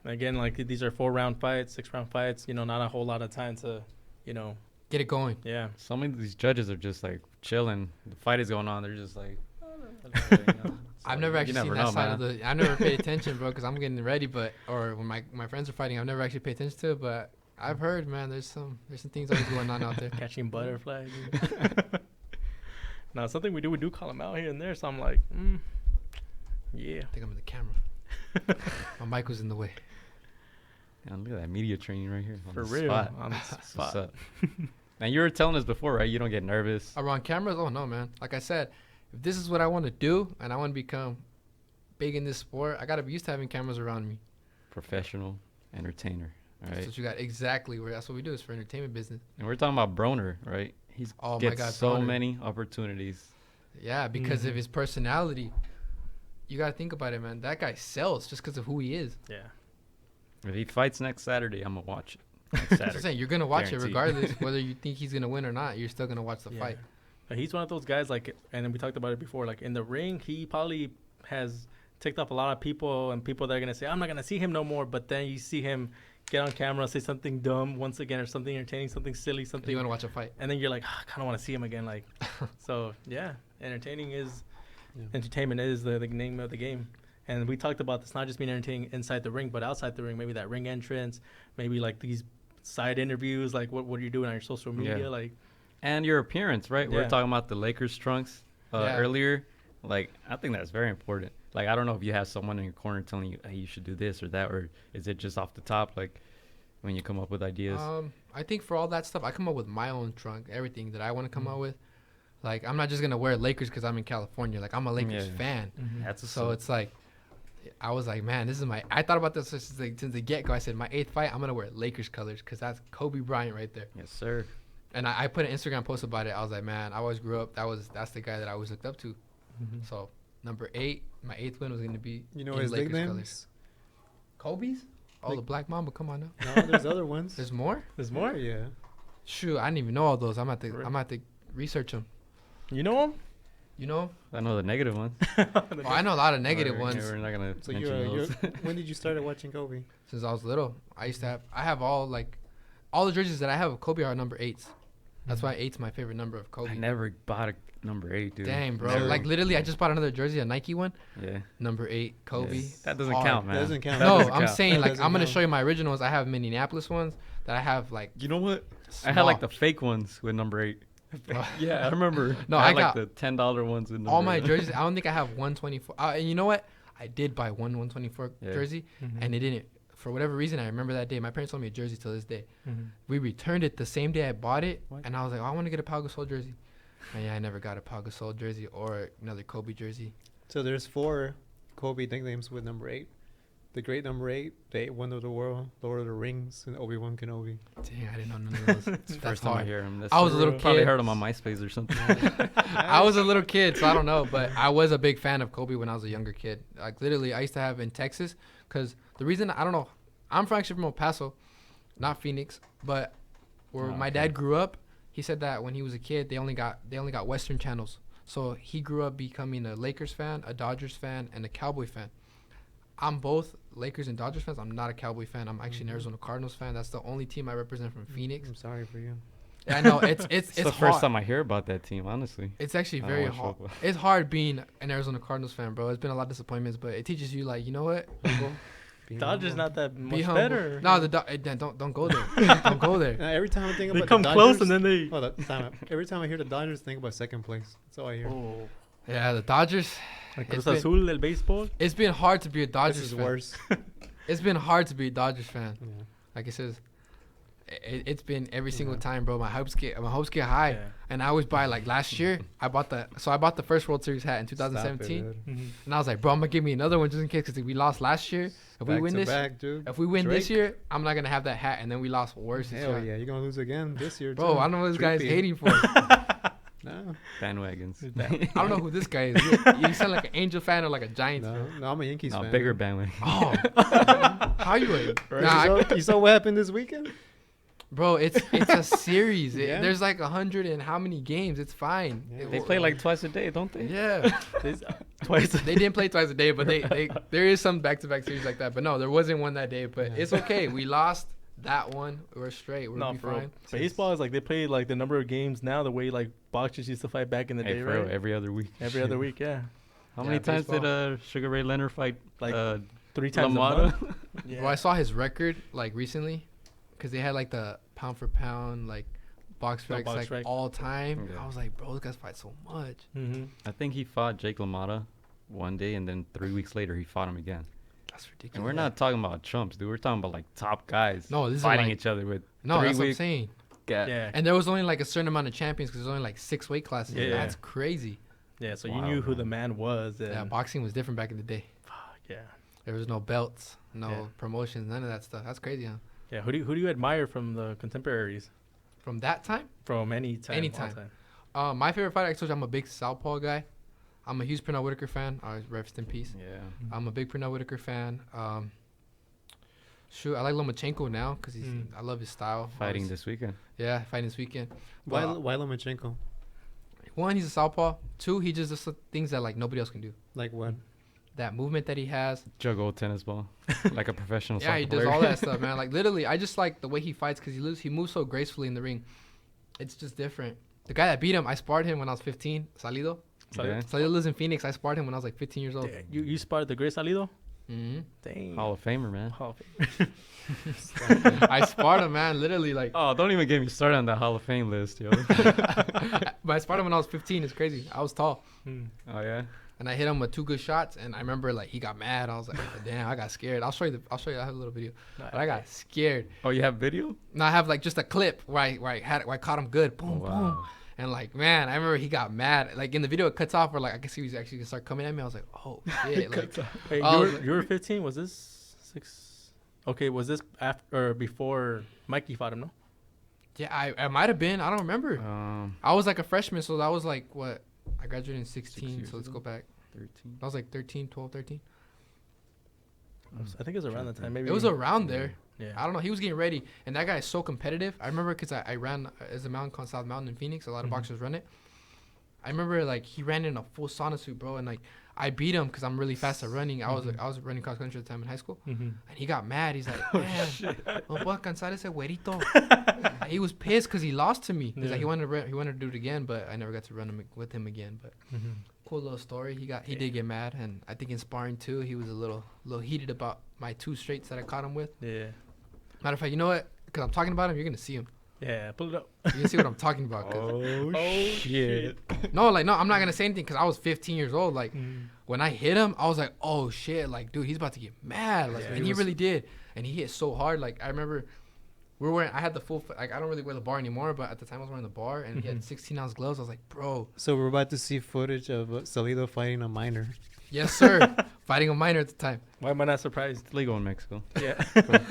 [SPEAKER 2] Again, like these are 4-round fights, 6-round fights. You know, not a whole lot of time to, you know,
[SPEAKER 3] get it going.
[SPEAKER 2] Yeah.
[SPEAKER 1] Some of these judges are just like chilling. The fight is going on. They're just like.
[SPEAKER 3] I've never actually seen that side of the. I never paid attention, bro, because I'm getting ready. Or when my friends are fighting, I've never actually paid attention to it. But I've heard, man, there's some things always going on out there.
[SPEAKER 2] Catching butterflies. Now something we do call them out here and there. So I'm like, yeah.
[SPEAKER 3] I think I'm in the camera. My mic was in the way.
[SPEAKER 1] Yeah, look at that media training right here.
[SPEAKER 2] For real. On the spot.
[SPEAKER 1] What's up? And you were telling us before, right? You don't get nervous
[SPEAKER 3] around cameras. Oh no, man. Like I said, if this is what I want to do and I want to become big in this sport, I gotta be used to having cameras around me.
[SPEAKER 1] Professional entertainer. All right.
[SPEAKER 3] That's what you got. Exactly. That's what we do. It's for entertainment business.
[SPEAKER 1] And we're talking about Broner, right? He's gets so many opportunities.
[SPEAKER 3] Yeah, because of his personality. You gotta think about it, man. That guy sells just because of who he is.
[SPEAKER 2] Yeah.
[SPEAKER 1] If he fights next Saturday, I'm gonna watch it. Next Saturday.
[SPEAKER 3] I'm saying, you're gonna watch it regardless whether you think he's gonna win or not. You're still gonna watch the fight.
[SPEAKER 2] He's one of those guys, like, and we talked about it before, like in the ring, he probably has ticked off a lot of people, and people that are gonna say, I'm not gonna see him no more. But then you see him get on camera, say something dumb once again, or something entertaining, something silly, something.
[SPEAKER 3] You wanna watch a fight,
[SPEAKER 2] and then you're like, I kind of want to see him again. Like, so yeah, entertainment is the name of the game. And we talked about this not just being entertaining inside the ring, but outside the ring. Maybe that ring entrance, maybe like these side interviews, like what are you doing on your social media, like. And
[SPEAKER 1] your appearance, right? We were talking about the Lakers trunks earlier. Like, I think that's very important. Like, I don't know if you have someone in your corner telling you, hey, you should do this or that, or is it just off the top, like, when you come up with ideas?
[SPEAKER 3] I think for all that stuff, I come up with my own trunk, everything that I want to come up with. Like, I'm not just going to wear Lakers because I'm in California. Like, I'm a Lakers fan. So it's like, I was like, man, this is I thought about this since the get-go. I said, my 8th fight, I'm going to wear Lakers colors because that's Kobe Bryant right there.
[SPEAKER 1] Yes, sir.
[SPEAKER 3] And I put an Instagram post about it. I was like, man, I always grew up. That's the guy that I always looked up to. So number 8, my 8th win was going to be.
[SPEAKER 4] You know his
[SPEAKER 3] Lakers
[SPEAKER 4] nicknames?
[SPEAKER 3] Colors. Kobe's? Oh, the Black Mamba. Come on now.
[SPEAKER 4] No, there's other ones.
[SPEAKER 3] There's more?
[SPEAKER 2] There's more?
[SPEAKER 4] Yeah.
[SPEAKER 3] Shoot, I didn't even know all those. I'm gonna have to research them.
[SPEAKER 2] You know them?
[SPEAKER 3] You know?
[SPEAKER 1] I know the negative ones.
[SPEAKER 3] I know a lot of negative ones.
[SPEAKER 1] We're not gonna mention those.
[SPEAKER 4] When did you start watching Kobe?
[SPEAKER 3] Since I was little. I have all the jerseys that I have of Kobe are number 8s. That's why 8's my favorite number of Kobe.
[SPEAKER 1] I never bought a number 8, dude.
[SPEAKER 3] Dang, bro. Never. Like, literally, I just bought another jersey, a Nike one.
[SPEAKER 1] Yeah.
[SPEAKER 3] Number 8, Kobe.
[SPEAKER 1] Yes. That doesn't count, man.
[SPEAKER 4] That doesn't count.
[SPEAKER 3] No, I'm saying, like, I'm going to show you my originals. I have Minneapolis ones that I have, like.
[SPEAKER 1] You know what? Small. I had, like, the fake ones with number 8. Yeah, I remember.
[SPEAKER 3] No,
[SPEAKER 1] I got like the $10 ones with number
[SPEAKER 3] all my jerseys. I don't think I have 124. And you know what? I did buy one 124 jersey, and it didn't. For whatever reason, I remember that day. My parents sold me a jersey till this day. We returned it the same day I bought it, and I was like, I want to get a Pau Gasol jersey. And yeah, I never got a Pau Gasol jersey or another Kobe jersey.
[SPEAKER 4] So there's 4 Kobe nicknames with number 8. The great number 8, the 8 Wonder of the World, Lord of the Rings, and Obi-Wan Kenobi.
[SPEAKER 3] Dang, I didn't know none of those.
[SPEAKER 1] It's the first time I hear him.
[SPEAKER 3] I was a little kid.
[SPEAKER 1] Probably heard him on MySpace or something.
[SPEAKER 3] I was a little kid, so I don't know. But I was a big fan of Kobe when I was a younger kid. Like, literally, I used to have in Texas, because the reason, I don't know, I'm actually from El Paso, not Phoenix, but where my dad grew up, he said that when he was a kid, they only got Western channels. So he grew up becoming a Lakers fan, a Dodgers fan, and a Cowboy fan. I'm both Lakers and Dodgers fans. I'm not a Cowboy fan. I'm actually an Arizona Cardinals fan. That's the only team I represent from Phoenix.
[SPEAKER 4] I'm sorry for you.
[SPEAKER 3] Yeah, I know. It's
[SPEAKER 1] the first time I hear about that team, honestly.
[SPEAKER 3] It's actually very hard. It's hard being an Arizona Cardinals fan, bro. It's been a lot of disappointments, but it teaches you, like, you know what?
[SPEAKER 2] Dodgers not that much better.
[SPEAKER 3] No, don't go there. Don't go there.
[SPEAKER 4] Every time I think
[SPEAKER 2] they
[SPEAKER 4] about
[SPEAKER 2] come
[SPEAKER 4] the Dodgers,
[SPEAKER 2] close and then they.
[SPEAKER 4] Hold up, time out. Every time I hear the Dodgers, think about second place. That's all I hear.
[SPEAKER 2] Oh.
[SPEAKER 3] Yeah, the Dodgers.
[SPEAKER 2] Cruz Azul del béisbol.
[SPEAKER 3] It's been hard to be a Dodgers fan.
[SPEAKER 4] This is worse.
[SPEAKER 3] It's been hard to be a Dodgers fan.
[SPEAKER 4] Yeah.
[SPEAKER 3] Like it says, It's been every single time, bro. My hopes get high, and I always buy like last year. I bought the first World Series hat in 2017, and I was like, bro, I'm gonna give me another one just in case because we lost last year. If we win this year, I'm not gonna have that hat, and then we lost worse.
[SPEAKER 4] Hell yeah, you're gonna lose again this year,
[SPEAKER 3] bro.
[SPEAKER 4] too.
[SPEAKER 3] I don't know what this guy's hating for.
[SPEAKER 4] No.
[SPEAKER 1] Bandwagons.
[SPEAKER 3] I don't know who this guy is. You sound like an Angel fan or like a Giants fan.
[SPEAKER 4] No, I'm a Yankees fan.
[SPEAKER 1] Bigger bandwagon.
[SPEAKER 3] Oh, how you?
[SPEAKER 4] You saw what happened this weekend?
[SPEAKER 3] Bro, it's a series.
[SPEAKER 4] Yeah.
[SPEAKER 3] There's like 100 and how many games? It's fine.
[SPEAKER 4] Yeah.
[SPEAKER 1] They play like twice a day, don't they?
[SPEAKER 3] Yeah.
[SPEAKER 2] Twice.
[SPEAKER 3] They didn't play twice a day, but they there is some back-to-back series like that. But no, there wasn't one that day. But it's okay. We lost that one. We're straight. We'll be fine.
[SPEAKER 2] Baseball is like they play like the number of games now the way like boxers used to fight back in the day, right?
[SPEAKER 1] Every other week.
[SPEAKER 2] Every other week, yeah.
[SPEAKER 1] How many times did Sugar Ray Leonard fight?
[SPEAKER 2] Like 3 times
[SPEAKER 1] Lamada?
[SPEAKER 2] a month. Yeah.
[SPEAKER 3] Well, I saw his record like recently because they had like the pound for pound like box strikes like all time. Yeah. I was like, bro, those guys fight so much.
[SPEAKER 2] Mm-hmm.
[SPEAKER 1] I think he fought Jake LaMotta one day, and then 3 weeks later he fought him again.
[SPEAKER 3] That's ridiculous.
[SPEAKER 1] And we're not talking about chumps, dude. We're talking about like top guys.
[SPEAKER 3] No, this
[SPEAKER 1] fighting
[SPEAKER 3] is like,
[SPEAKER 1] each other with.
[SPEAKER 3] No, that's what I'm saying.
[SPEAKER 2] Yeah.
[SPEAKER 3] And there was only like a certain amount of champions because there's only like 6 weight classes.
[SPEAKER 2] Yeah.
[SPEAKER 3] That's crazy.
[SPEAKER 2] Yeah, so you knew who the man was.
[SPEAKER 3] Yeah, boxing was different back in the day.
[SPEAKER 2] Fuck yeah.
[SPEAKER 3] There was no belts, no promotions, none of that stuff. That's crazy, huh?
[SPEAKER 2] Yeah. Who do you admire from the contemporaries?
[SPEAKER 3] From that time?
[SPEAKER 2] From any time.
[SPEAKER 3] Anytime. My favorite fighter, I told you I'm a big Southpaw guy. I'm a huge Pernell Whitaker fan. Rest in peace.
[SPEAKER 1] Yeah.
[SPEAKER 3] I'm a big Pernell Whitaker fan. I like Lomachenko now because I love his style.
[SPEAKER 1] Fighting this weekend.
[SPEAKER 3] Yeah, fighting this weekend.
[SPEAKER 4] Why Lomachenko?
[SPEAKER 3] 1, he's a Southpaw. 2, he just does things that like nobody else can do.
[SPEAKER 4] Like what?
[SPEAKER 3] That movement that he has.
[SPEAKER 1] Juggle old tennis ball. Like a professional
[SPEAKER 3] Yeah, he does all that stuff, man. Like literally, I just like the way he fights because he moves so gracefully in the ring. It's just different. The guy that beat him, I sparred him when I was 15. Salido.
[SPEAKER 1] Yeah.
[SPEAKER 3] Salido lives in Phoenix. I sparred him when I was like 15 years old.
[SPEAKER 2] You sparred the great Salido?
[SPEAKER 3] Mm-hmm.
[SPEAKER 2] Dang.
[SPEAKER 1] Hall of Famer, man.
[SPEAKER 2] Hall of Famer.
[SPEAKER 3] I sparred him, man. Literally, like.
[SPEAKER 1] Oh, don't even get me started on that Hall of Fame list, yo.
[SPEAKER 3] But I sparred him when I was 15. It's crazy. I was tall.
[SPEAKER 1] Oh yeah.
[SPEAKER 3] And I hit him with 2 good shots, and I remember like he got mad. I was like, damn, I got scared. I'll show you. I have a little video. But I got scared.
[SPEAKER 1] Oh, you have video?
[SPEAKER 3] No, I have like just a clip where I caught him good. Boom, boom. And like, man, I remember he got mad. Like in the video, it cuts off where like I can see he's actually gonna start coming at me. I was like, oh shit. Like,
[SPEAKER 2] wait, you were 15. Was this 6? Okay, was this after or before Mikey fought him? No.
[SPEAKER 3] Yeah, I might have been. I don't remember. I was like a freshman, so that was like what I graduated in 16. So let's go back.
[SPEAKER 1] 13.
[SPEAKER 3] I was like 13, 12, 13.
[SPEAKER 2] I think it was around that time. Maybe
[SPEAKER 3] it was around there.
[SPEAKER 2] Yeah.
[SPEAKER 3] I don't know. He was getting ready, and that guy is so competitive. I remember because I ran as a mountain called South Mountain in Phoenix. A lot of boxers run it. I remember like he ran in a full sauna suit, bro, and like I beat him because I'm really fast at running. I was running cross country at the time in high school, and he got mad. He's like, man, no puedo alcanzar ese güerito. He was pissed because he lost to me. He's like he wanted to do it again, but I never got to run with him again. But cool little story. He did get mad, and I think in sparring too, he was a little heated about my 2 straights that I caught him with.
[SPEAKER 2] Yeah.
[SPEAKER 3] Matter of fact, you know what? Because I'm talking about him, you're gonna see him.
[SPEAKER 2] Yeah, pull it up.
[SPEAKER 3] You can see what I'm talking about.
[SPEAKER 1] Oh shit.
[SPEAKER 3] No, like, no, I'm not gonna say anything because I was 15 years old. Like, when I hit him, I was like, oh shit, like, dude, he's about to get mad. Like, and he really did. And he hit so hard. Like, I remember I had the full, like, I don't really wear the bar anymore, but at the time I was wearing the bar, and he had 16-ounce gloves. I was like, bro.
[SPEAKER 4] So we're about to see footage of Salido fighting a minor.
[SPEAKER 3] Yes, sir. Fighting a minor at the time.
[SPEAKER 2] Why am I not surprised?
[SPEAKER 1] It's legal in Mexico.
[SPEAKER 2] Yeah.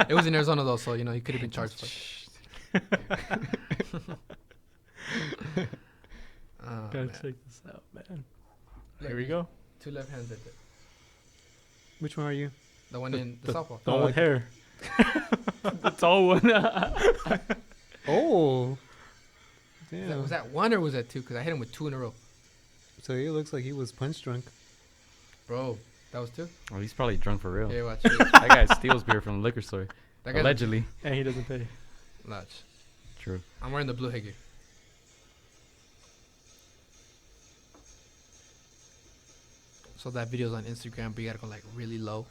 [SPEAKER 3] It was in Arizona though, so you know he could have been charged for it.
[SPEAKER 2] Gotta check this out, man. Here we go.
[SPEAKER 3] 2 left hands right there.
[SPEAKER 4] Which one are you?
[SPEAKER 3] The one in the softball.
[SPEAKER 2] The one with hair.
[SPEAKER 1] The tall one.
[SPEAKER 4] Oh. Damn.
[SPEAKER 3] Was that 1 or was that 2? Because I hit him with 2 in a row.
[SPEAKER 4] So it looks like he was punch drunk.
[SPEAKER 3] Bro, that was 2?
[SPEAKER 1] Oh, he's probably drunk for real.
[SPEAKER 3] Here, watch it.
[SPEAKER 1] That guy steals beer from the liquor store. Allegedly.
[SPEAKER 2] And he doesn't pay.
[SPEAKER 3] Watch.
[SPEAKER 1] True.
[SPEAKER 3] I'm wearing the blue headgear. So that video's on Instagram, but you gotta go like really low.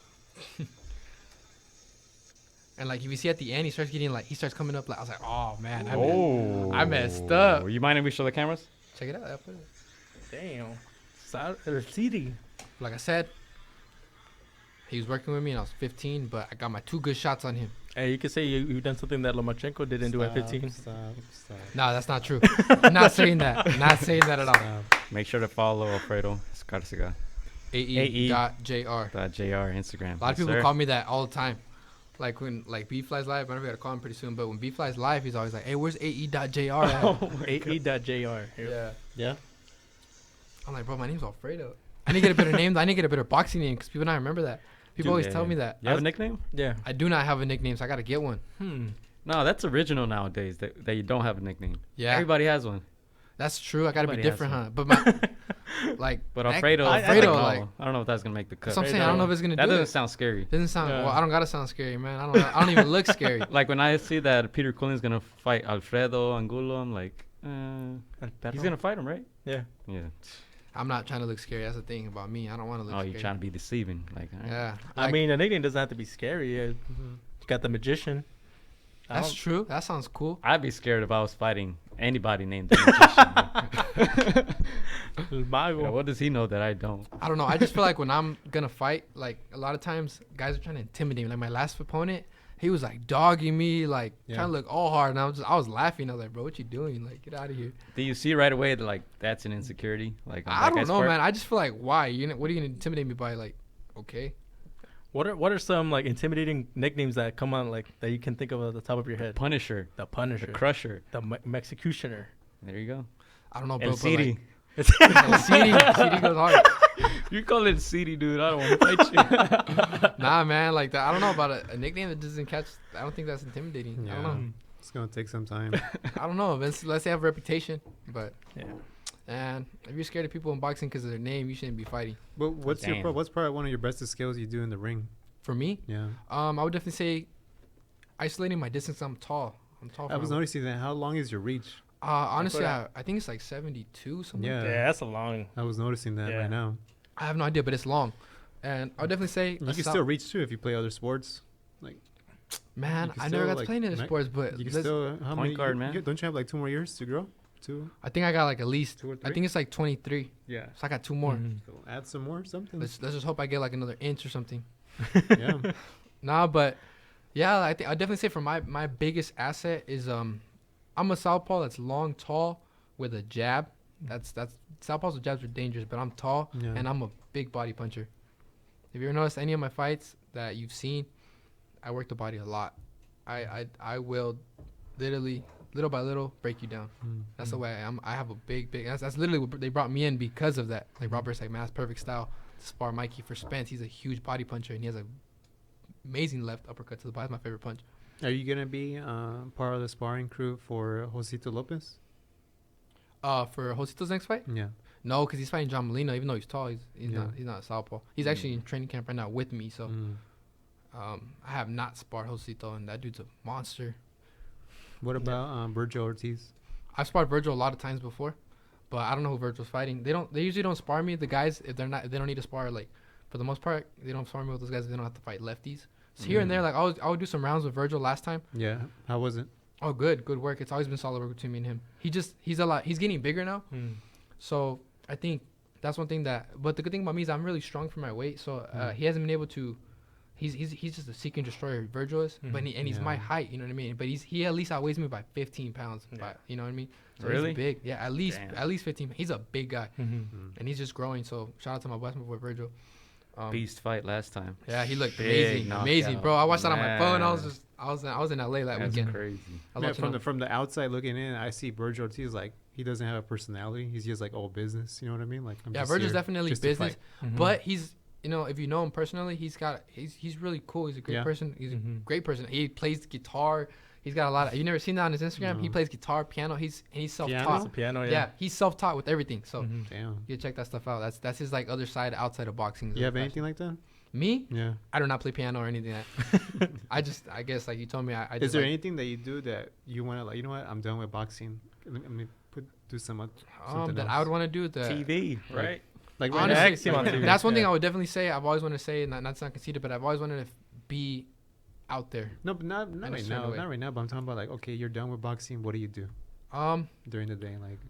[SPEAKER 3] And like if you see at the end, he starts coming up like I was like, oh man, I messed up.
[SPEAKER 1] You mind if we show the cameras?
[SPEAKER 3] Check it out. I'll put it.
[SPEAKER 2] Damn. El CD.
[SPEAKER 3] Like I said, He was working with me, and I was 15, but I got my 2 good shots on him.
[SPEAKER 2] Hey, you could say you've done something that Lomachenko didn't do at 15.
[SPEAKER 4] Stop.
[SPEAKER 3] No, that's not true. I'm not saying that. I'm not saying that at all.
[SPEAKER 1] Make sure to follow Alfredo Escarcega.
[SPEAKER 3] AE.JR.
[SPEAKER 1] .jr Instagram.
[SPEAKER 3] A lot of people call me that all the time. Like when B Fly's live, I know we gotta call him pretty soon. But when B Fly's live, he's always like, "Hey, where's AE.JR at?"
[SPEAKER 2] AE.JR.
[SPEAKER 4] Yeah.
[SPEAKER 3] I'm like, bro, my name's Alfredo. I need to get a better name. I need to get a better boxing name because people don't remember that. People always tell me that.
[SPEAKER 1] You have a nickname?
[SPEAKER 2] Yeah.
[SPEAKER 3] I do not have a nickname, so I gotta get one.
[SPEAKER 1] No, that's original nowadays. That you don't have a nickname.
[SPEAKER 3] Yeah,
[SPEAKER 1] everybody has one.
[SPEAKER 3] That's true. I gotta
[SPEAKER 1] Everybody
[SPEAKER 3] be different,
[SPEAKER 1] has
[SPEAKER 3] huh? But my
[SPEAKER 1] But Alfredo,
[SPEAKER 3] like,
[SPEAKER 1] I don't know if that's gonna make the cut.
[SPEAKER 3] that's what I'm saying. I don't know if it's gonna
[SPEAKER 1] That
[SPEAKER 3] do
[SPEAKER 1] doesn't
[SPEAKER 3] it.
[SPEAKER 1] sound scary.
[SPEAKER 3] Doesn't sound.
[SPEAKER 2] Yeah.
[SPEAKER 3] Well, I don't gotta sound scary, man. I don't even look scary.
[SPEAKER 1] Like when I see that Peter Cullen's gonna fight Alfredo Angulo, I'm like, he's gonna fight him, right?
[SPEAKER 2] Yeah.
[SPEAKER 1] Yeah.
[SPEAKER 3] I'm not trying to look scary. That's the thing about me. I don't want to look
[SPEAKER 1] Oh,
[SPEAKER 3] scary.
[SPEAKER 1] you're trying to be deceiving, like. All right.
[SPEAKER 3] Yeah.
[SPEAKER 2] I mean, a nickname doesn't have to be scary. You got the magician.
[SPEAKER 3] That's true. That sounds cool.
[SPEAKER 1] I'd be scared if I was fighting anybody named the Magician. Yeah, what does he know that I don't?
[SPEAKER 3] I don't know. I just feel like when I'm gonna fight, like a lot of times guys are trying to intimidate me. Like my last opponent, he was like dogging me, like trying to look all hard, and I was laughing. I was like, bro, what you doing? Like, get out of here.
[SPEAKER 1] Do you see right away that like that's an insecurity? Like
[SPEAKER 3] I don't know, man. I just feel like why? What are you gonna intimidate me by? Like, okay.
[SPEAKER 2] What are some like intimidating nicknames that come on like that you can think of at the top of your head?
[SPEAKER 1] Punisher,
[SPEAKER 2] The Punisher,
[SPEAKER 1] the Crusher.
[SPEAKER 2] the Mexicutioner.
[SPEAKER 1] There you go.
[SPEAKER 3] I don't know, bro.
[SPEAKER 1] El City.
[SPEAKER 3] CD goes hard.
[SPEAKER 1] You call it City, dude. I don't want to fight you.
[SPEAKER 3] Nah, man. Like that. I don't know about a nickname that doesn't catch. I don't think that's intimidating. I don't know.
[SPEAKER 4] It's gonna take some time.
[SPEAKER 3] I don't know. Let's say I have a reputation, but
[SPEAKER 2] Yeah.
[SPEAKER 3] and if you're scared of people in boxing because of their name, you shouldn't be fighting.
[SPEAKER 4] But what's probably one of your best skills you do in the ring?
[SPEAKER 3] For me,
[SPEAKER 4] Yeah.
[SPEAKER 3] I would definitely say isolating my distance. I'm tall.
[SPEAKER 4] I was noticing that. How long is your reach?
[SPEAKER 3] Honestly, I think it's like 72 something.
[SPEAKER 4] Yeah.
[SPEAKER 2] Yeah, that's a long.
[SPEAKER 4] I was noticing that right now.
[SPEAKER 3] I have no idea, but it's long, and I would definitely say
[SPEAKER 4] You can still reach too if you play other sports.
[SPEAKER 3] Man, I never got to play any other sports, but
[SPEAKER 4] you can still. How many?
[SPEAKER 1] guard, man.
[SPEAKER 4] Don't you have like 2 more years to grow? 2.
[SPEAKER 3] I think I got like at least
[SPEAKER 4] 2 or 3.
[SPEAKER 3] I think it's like 23.
[SPEAKER 4] Yeah.
[SPEAKER 3] So I got 2 more.
[SPEAKER 2] Mhm.
[SPEAKER 4] So add some more something.
[SPEAKER 3] Let's just hope I get like another inch or something.
[SPEAKER 4] Yeah.
[SPEAKER 3] Nah, but yeah, I definitely say for my biggest asset is I'm a southpaw that's long, tall with a jab. That's southpaws with jabs are dangerous, but I'm tall and I'm a big body puncher. If you ever noticed any of my fights that you've seen, I work the body a lot. I will literally little by little break you down. That's the way I am. I have a big. That's literally what they brought me in because of that. Like Robert's like Mass Perfect style to spar Mikey for Spence. He's a huge body puncher and he has a amazing left uppercut to the body. That's my favorite punch.
[SPEAKER 4] Are you gonna be part of the sparring crew for Josito Lopez?
[SPEAKER 3] For Josito's next fight?
[SPEAKER 4] Yeah.
[SPEAKER 3] No, because he's fighting John Molina. Even though he's tall, he's not a southpaw. He's actually in training camp right now with me. So I have not sparred Josito, and that dude's a monster.
[SPEAKER 4] What about Virgil Ortiz?
[SPEAKER 3] I've sparred Virgil a lot of times before, but I don't know who Virgil's fighting. They usually don't spar me. The guys, if they don't need to spar, like for the most part, they don't spar me with those guys. If they don't have to fight lefties. So here and there, like I would do some rounds with Virgil last time.
[SPEAKER 4] Yeah. How was it?
[SPEAKER 3] Oh, good work. It's always been solid work between me and him. He's getting bigger now. So I think that's one thing but the good thing about me is I'm really strong for my weight. So he hasn't been able to. He's just a seek and destroyer. Virgil is, but he's my height. You know what I mean? But he at least outweighs me by 15 pounds. You know what I mean? So
[SPEAKER 1] Really?
[SPEAKER 3] He's big. Yeah, at least 15. He's a big guy, and he's just growing. So shout out to my boy Virgil.
[SPEAKER 1] Beast fight last time.
[SPEAKER 3] Yeah, he looked
[SPEAKER 1] Big
[SPEAKER 3] amazing, bro. I watched that on my phone.
[SPEAKER 1] Man.
[SPEAKER 3] I was in LA that
[SPEAKER 1] That's
[SPEAKER 3] weekend.
[SPEAKER 1] crazy.
[SPEAKER 4] From the outside looking in, I see Virgil Ortiz like he doesn't have a personality. He's just like all business. You know what I mean? Like
[SPEAKER 3] Virgil's definitely business, but he's if you know him personally, he's really cool. He's a great person. He's a great person. He plays guitar. He's got a lot of. You never seen that on his Instagram? No. He plays guitar, piano. He's self-taught.
[SPEAKER 2] Piano,
[SPEAKER 3] yeah. He's self-taught with everything. So
[SPEAKER 4] damn,
[SPEAKER 3] you check that stuff out. That's his like other side outside of boxing.
[SPEAKER 4] You have anything like that?
[SPEAKER 3] Me?
[SPEAKER 4] Yeah.
[SPEAKER 3] I do not play piano or anything. I guess like you told me. I
[SPEAKER 4] Is there anything that you do that you want to like? You know what? I'm done with boxing. Let me do something
[SPEAKER 3] that
[SPEAKER 4] else.
[SPEAKER 3] I would want to do
[SPEAKER 1] TV, right?
[SPEAKER 4] Like
[SPEAKER 3] honestly, that's one thing I would definitely say. I've always wanted to say, not conceited, but I've always wanted to be out there.
[SPEAKER 4] No, but not right now. Not right now. But I'm talking about like, okay, you're done with boxing. What do you do? During the day, like.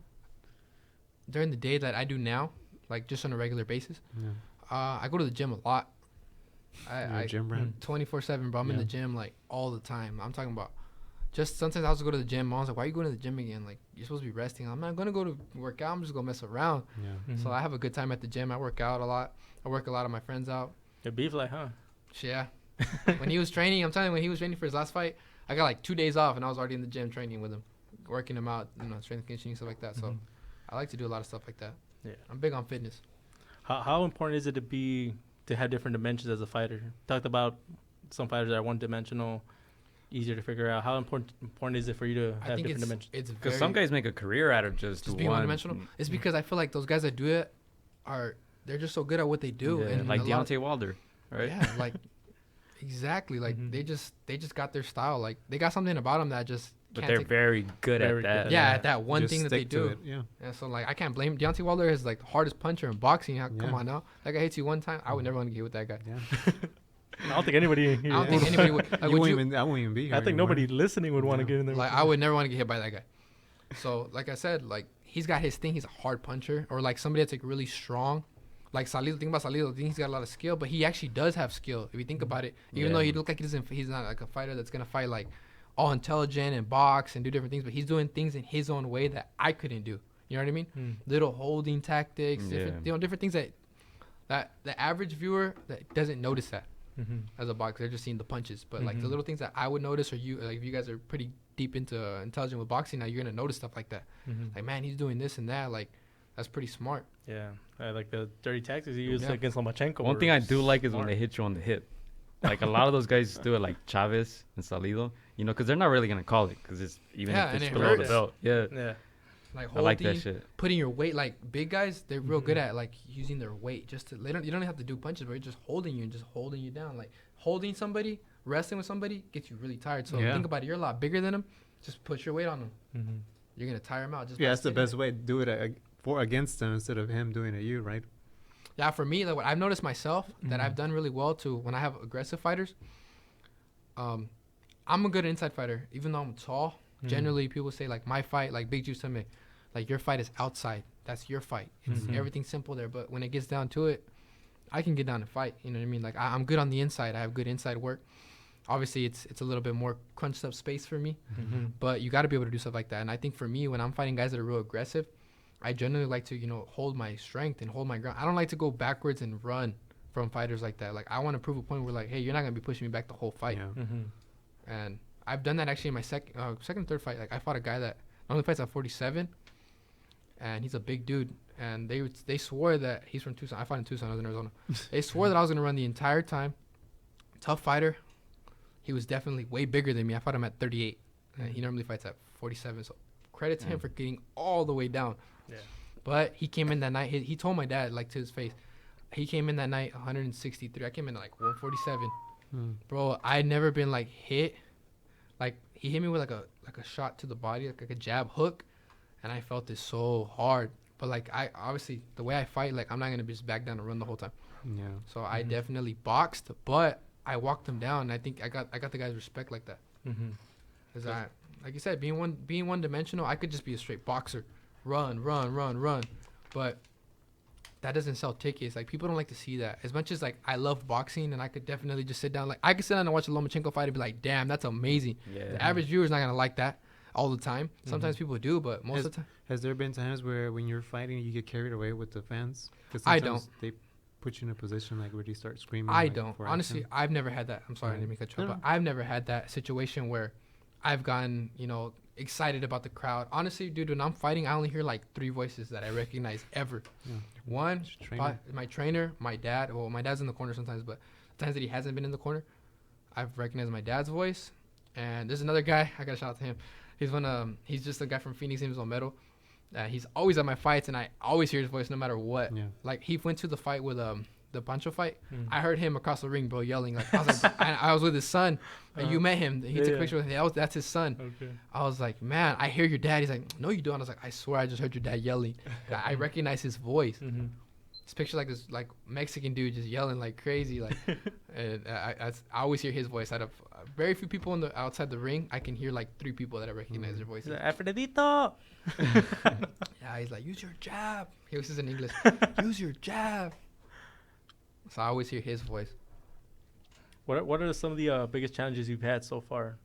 [SPEAKER 3] During the day that I do now, like just on a regular basis.
[SPEAKER 4] Yeah.
[SPEAKER 3] I go to the gym a lot. I
[SPEAKER 4] gym rat?
[SPEAKER 3] 24/7, bro. I'm in
[SPEAKER 4] Yeah.
[SPEAKER 3] the gym like all the time. I'm talking about. Just sometimes I also go to the gym. Mom's like, "Why are you going to the gym again? Like, you're supposed to be resting." I'm not gonna go to work out. I'm just gonna mess around.
[SPEAKER 4] Yeah.
[SPEAKER 3] So I have a good time at the gym. I work out a lot. I work a lot of my friends out.
[SPEAKER 2] The beef like, huh?
[SPEAKER 3] Yeah. When he was training, I'm telling you, when he was training for his last fight, I got like 2 days off, and I was already in the gym training with him, working him out, strength and conditioning, stuff like that. So I like to do a lot of stuff like that.
[SPEAKER 2] Yeah.
[SPEAKER 3] I'm big on fitness.
[SPEAKER 2] How important is it to have different dimensions as a fighter? Talked about some fighters that are one-dimensional, easier to figure out. How important is it for you to have different dimensions?
[SPEAKER 3] It's
[SPEAKER 1] Because some guys make a career out of just
[SPEAKER 3] being one-dimensional. It's because I feel like those guys that do it they're just so good at what they do.
[SPEAKER 1] Yeah,
[SPEAKER 3] and
[SPEAKER 1] like Deontay Wilder, right?
[SPEAKER 3] Yeah, like exactly. Like they just got their style. Like they got something about them that just.
[SPEAKER 1] But they're very good at that.
[SPEAKER 3] Yeah, at that one
[SPEAKER 4] Just
[SPEAKER 3] thing that they
[SPEAKER 4] stick to
[SPEAKER 3] do.
[SPEAKER 4] it, yeah.
[SPEAKER 3] And so like I can't blame Deontay Wilder is like the hardest puncher in boxing. Come
[SPEAKER 4] Yeah.
[SPEAKER 3] on now, that guy hits you one time. I would never want to get hit with that guy.
[SPEAKER 4] Yeah.
[SPEAKER 2] I don't think anybody.
[SPEAKER 3] I don't think anybody would. Like,
[SPEAKER 4] I won't even be here
[SPEAKER 2] I think
[SPEAKER 4] anymore.
[SPEAKER 2] nobody listening would want to
[SPEAKER 4] Yeah.
[SPEAKER 2] get in there.
[SPEAKER 3] Like I would never want to get hit by that guy. So like I said, like he's got his thing. He's a hard puncher, or like somebody that's like really strong. Like Salido, think about Salido. I think he's got a lot of skill, but he actually does have skill. If you think about it, even though he look like he's not like a fighter that's gonna fight like all intelligent and box and do different things, but he's doing things in his own way that I couldn't do. You know what I mean? Little holding tactics, different things that the average viewer that doesn't notice that as a boxer. They're just seeing the punches, but like the little things that I would notice, or you like if you guys are pretty deep into intelligent with boxing, now you're gonna notice stuff like that. Like man, he's doing this and that. Like that's pretty smart.
[SPEAKER 2] Yeah, I like the dirty tactics he used against Lomachenko.
[SPEAKER 1] One thing I do like is when they hit you on the hip. Like a lot of those guys do it, like Chavez and Salido, because they're not really gonna call it, because it's even if it's below the belt. Yeah,
[SPEAKER 3] Like
[SPEAKER 1] I like that shit.
[SPEAKER 3] Putting your weight, like big guys, they're real good at like using their weight just to. You don't have to do punches, but you're just holding you and just holding you down. Like holding somebody, wrestling with somebody gets you really tired. So think about it. You're a lot bigger than them. Just put your weight on them. You're gonna tire them out. Just
[SPEAKER 4] that's the best way to do it against them instead of him doing it you, right?
[SPEAKER 3] Yeah, for me, like what I've noticed myself that I've done really well too when I have aggressive fighters. I'm a good inside fighter, even though I'm tall. Generally, people say like my fight, like Big Juice to me, like your fight is outside. That's your fight. It's everything's simple there. But when it gets down to it, I can get down and fight. You know what I mean? Like I'm good on the inside. I have good inside work. Obviously, it's a little bit more crunched up space for me, but you got to be able to do stuff like that. And I think for me, when I'm fighting guys that are real aggressive, I generally like to, hold my strength and hold my ground. I don't like to go backwards and run from fighters like that. Like, I want to prove a point where, like, hey, you're not going to be pushing me back the whole fight.
[SPEAKER 4] Yeah.
[SPEAKER 3] And I've done that actually in my second, third fight. Like, I fought a guy that only fights at 47, and he's a big dude. And they swore that he's from Tucson. I fought in Tucson. I was in Arizona. They swore that I was going to run the entire time. Tough fighter. He was definitely way bigger than me. I fought him at 38. And he normally fights at 47. So credit to him for getting all the way down.
[SPEAKER 2] Yeah.
[SPEAKER 3] But he came in that night. He told my dad, like, to his face. He came in that night 163. I came in at, like, 147. Bro, I had never been, like, hit. Like, he hit me with, like a shot to the body, like a jab hook. And I felt it so hard. But, like, I obviously, the way I fight, like, I'm not going to just back down and run the whole time.
[SPEAKER 4] Yeah.
[SPEAKER 3] So I definitely boxed. But I walked him down. And I think I got the guy's respect like that. Because like you said, being one dimensional, I could just be a straight boxer. Run. But that doesn't sell tickets. Like, people don't like to see that. As much as, like, I love boxing and I could definitely just sit down. Like, I could sit down and watch a Lomachenko fight and be like, damn, that's amazing. Yeah. The average viewer is not going to like that all the time. Sometimes people do, but most of the time.
[SPEAKER 4] Has there been times where when you're fighting, you get carried away with the fans?
[SPEAKER 3] I don't.
[SPEAKER 4] They put you in a position, like, where you start screaming.
[SPEAKER 3] I don't. Honestly, I've never had that. I'm sorry, I didn't mean to cut you off, but I've never had that situation where I've gotten, excited about the crowd. Honestly, dude, when I'm fighting, I only hear like 3 voices that I recognize ever. One, my trainer, my dad. Well, my dad's in the corner sometimes, but the times that he hasn't been in the corner, I've recognized my dad's voice. And there's another guy, I gotta shout out to him. He's just a guy from Phoenix, named Olmedo. He's always at my fights, and I always hear his voice no matter what. Yeah. Like, he went to the fight with the Pancho fight. I heard him across the ring, bro, yelling. Like, I was like, I was with his son. And you met him. He took a picture with him. That's his son. Okay. I was like, man, I hear your dad. He's like, no, you don't. I was like, I swear I just heard your dad yelling. I recognize his voice. This picture, like, this like Mexican dude just yelling like crazy. Like, and I always hear his voice. Out of very few people outside the ring, I can hear like 3 people that I recognize their voices.
[SPEAKER 2] Alfredito.
[SPEAKER 3] Yeah, he's like, use your jab. He was in English. Use your jab. So I always hear his voice.
[SPEAKER 2] What are some of the biggest challenges you've had so far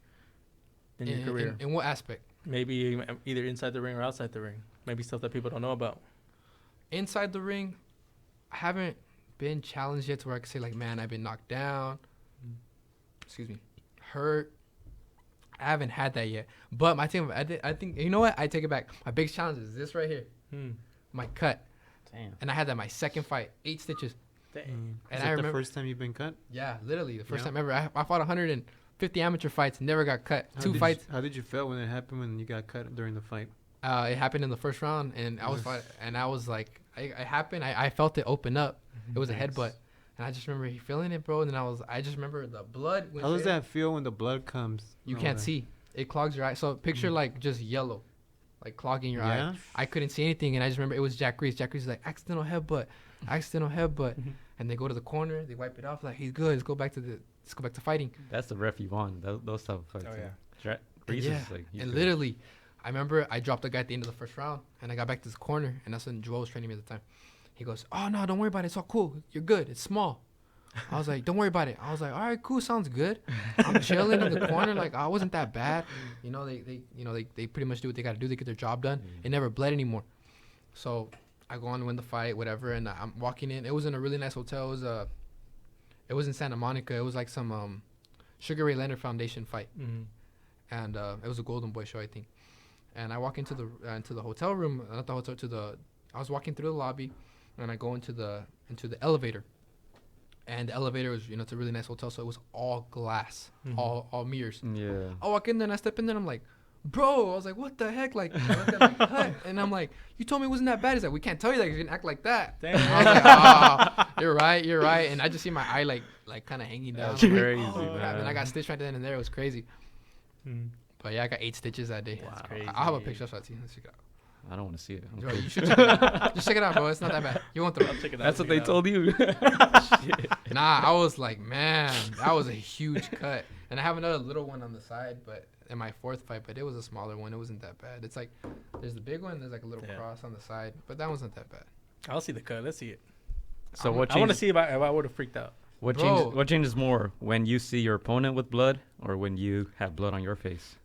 [SPEAKER 2] in your career?
[SPEAKER 3] In what aspect?
[SPEAKER 2] Maybe either inside the ring or outside the ring. Maybe stuff that people don't know about.
[SPEAKER 3] Inside the ring, I haven't been challenged yet to where I can say like, man, I've been knocked down. Hurt. I haven't had that yet. But my thing, I think, you know what? I take it back. My biggest challenge is this right here. My cut.
[SPEAKER 1] Damn.
[SPEAKER 3] And I had that my second fight, 8 stitches.
[SPEAKER 2] Dang.
[SPEAKER 3] And
[SPEAKER 4] Is
[SPEAKER 3] I
[SPEAKER 4] that
[SPEAKER 3] remember
[SPEAKER 4] the first time you've been cut?
[SPEAKER 3] Yeah, literally the first time ever. I fought 150 amateur fights, never got cut. Two fights.
[SPEAKER 4] How did you feel when it happened when you got cut during the fight?
[SPEAKER 3] It happened in the first round, and I was like, it happened. I felt it open up. It was a headbutt, and I just remember feeling it, bro. And then I just remember the blood.
[SPEAKER 4] How does that feel when the blood comes?
[SPEAKER 3] You can't see. It clogs your eye. So picture like just yellow, like clogging your eye. I couldn't see anything, and I just remember it was Jack Reese. Jack Reese is like accidental headbutt, and they go to the corner, they wipe it off, like he's good. Let's go back to fighting.
[SPEAKER 1] That's the ref you want. Those type of fights.
[SPEAKER 2] Oh yeah.
[SPEAKER 1] Reese is like,
[SPEAKER 3] and literally, I remember I dropped the guy at the end of the first round, and I got back to this corner, and that's when Joel was training me at the time. He goes, "Oh no, don't worry about it. It's all cool. You're good. It's small." I was like, "Don't worry about it." I was like, "All right, cool. Sounds good." I'm chilling in the corner, like I wasn't that bad. You know, they pretty much do what they got to do. They get their job done. It never bled anymore. So I go on to win the fight, whatever, and I'm walking in. It was in a really nice hotel. It was in Santa Monica. It was like some Sugar Ray Leonard Foundation fight, and it was a Golden Boy show, I think. And I walk into the hotel room, not the hotel, I was walking through the lobby, and I go into the elevator. And the elevator was, it's a really nice hotel, so it was all glass, all mirrors.
[SPEAKER 1] Yeah.
[SPEAKER 3] I walk in there, and I step in there, and I'm like, bro, I was like, what the heck? Like, I looked at my cut, and I'm like, you told me it wasn't that bad. He's like, we can't tell you that because you didn't act like that.
[SPEAKER 2] Damn.
[SPEAKER 3] I was like, oh, you're right. And I just see my eye, like kind of hanging down.
[SPEAKER 1] That's crazy,
[SPEAKER 3] man. And I got stitched right then and there. It was crazy. But yeah, I got 8 stitches that day.
[SPEAKER 2] That's crazy.
[SPEAKER 3] I'll have a picture of that. Let's check it out.
[SPEAKER 1] I don't want to see it.
[SPEAKER 3] Bro, you should check it out. Just check it out, bro. It's not that bad. You won't throw it.
[SPEAKER 1] That's what they told you.
[SPEAKER 3] Nah, I was like, man, that was a huge cut. And I have another little one on the side, but in my 4th fight, but it was a smaller one. It wasn't that bad. It's like, there's the big one, there's like a little cross on the side, but that one's not that bad.
[SPEAKER 2] I'll see the cut. Let's see it.
[SPEAKER 1] So
[SPEAKER 2] I want to see if I would have freaked out.
[SPEAKER 1] What changes more, when you see your opponent with blood or when you have blood on your face?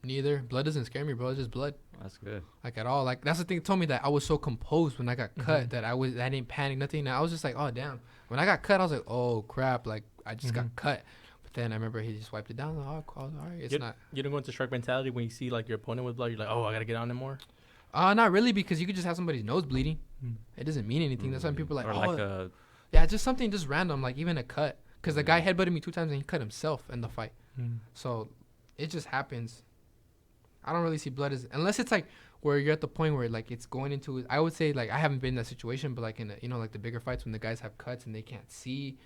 [SPEAKER 3] Neither. Blood doesn't scare me, bro. It's just blood.
[SPEAKER 1] That's good.
[SPEAKER 3] Like at all. Like that's the thing that told me that I was so composed when I got cut that I didn't panic, nothing. I was just like, oh damn. When I got cut, I was like, oh crap, like I just got cut. But then I remember he just wiped it down. Like, oh, all right, it's not.
[SPEAKER 2] You don't go into shark mentality when you see like your opponent with blood. You're like, oh, I gotta get on him more.
[SPEAKER 3] Not really, because you could just have somebody's nose bleeding. It doesn't mean anything. That's why people are like,
[SPEAKER 1] or like
[SPEAKER 3] yeah, just something just random, like even a cut. Because the guy headbutted me 2 times and he cut himself in the fight. So it just happens. I don't really see blood as, unless it's like where you're at the point where like it's going into, I would say like I haven't been in that situation, but like in like the bigger fights when the guys have cuts and they can't see.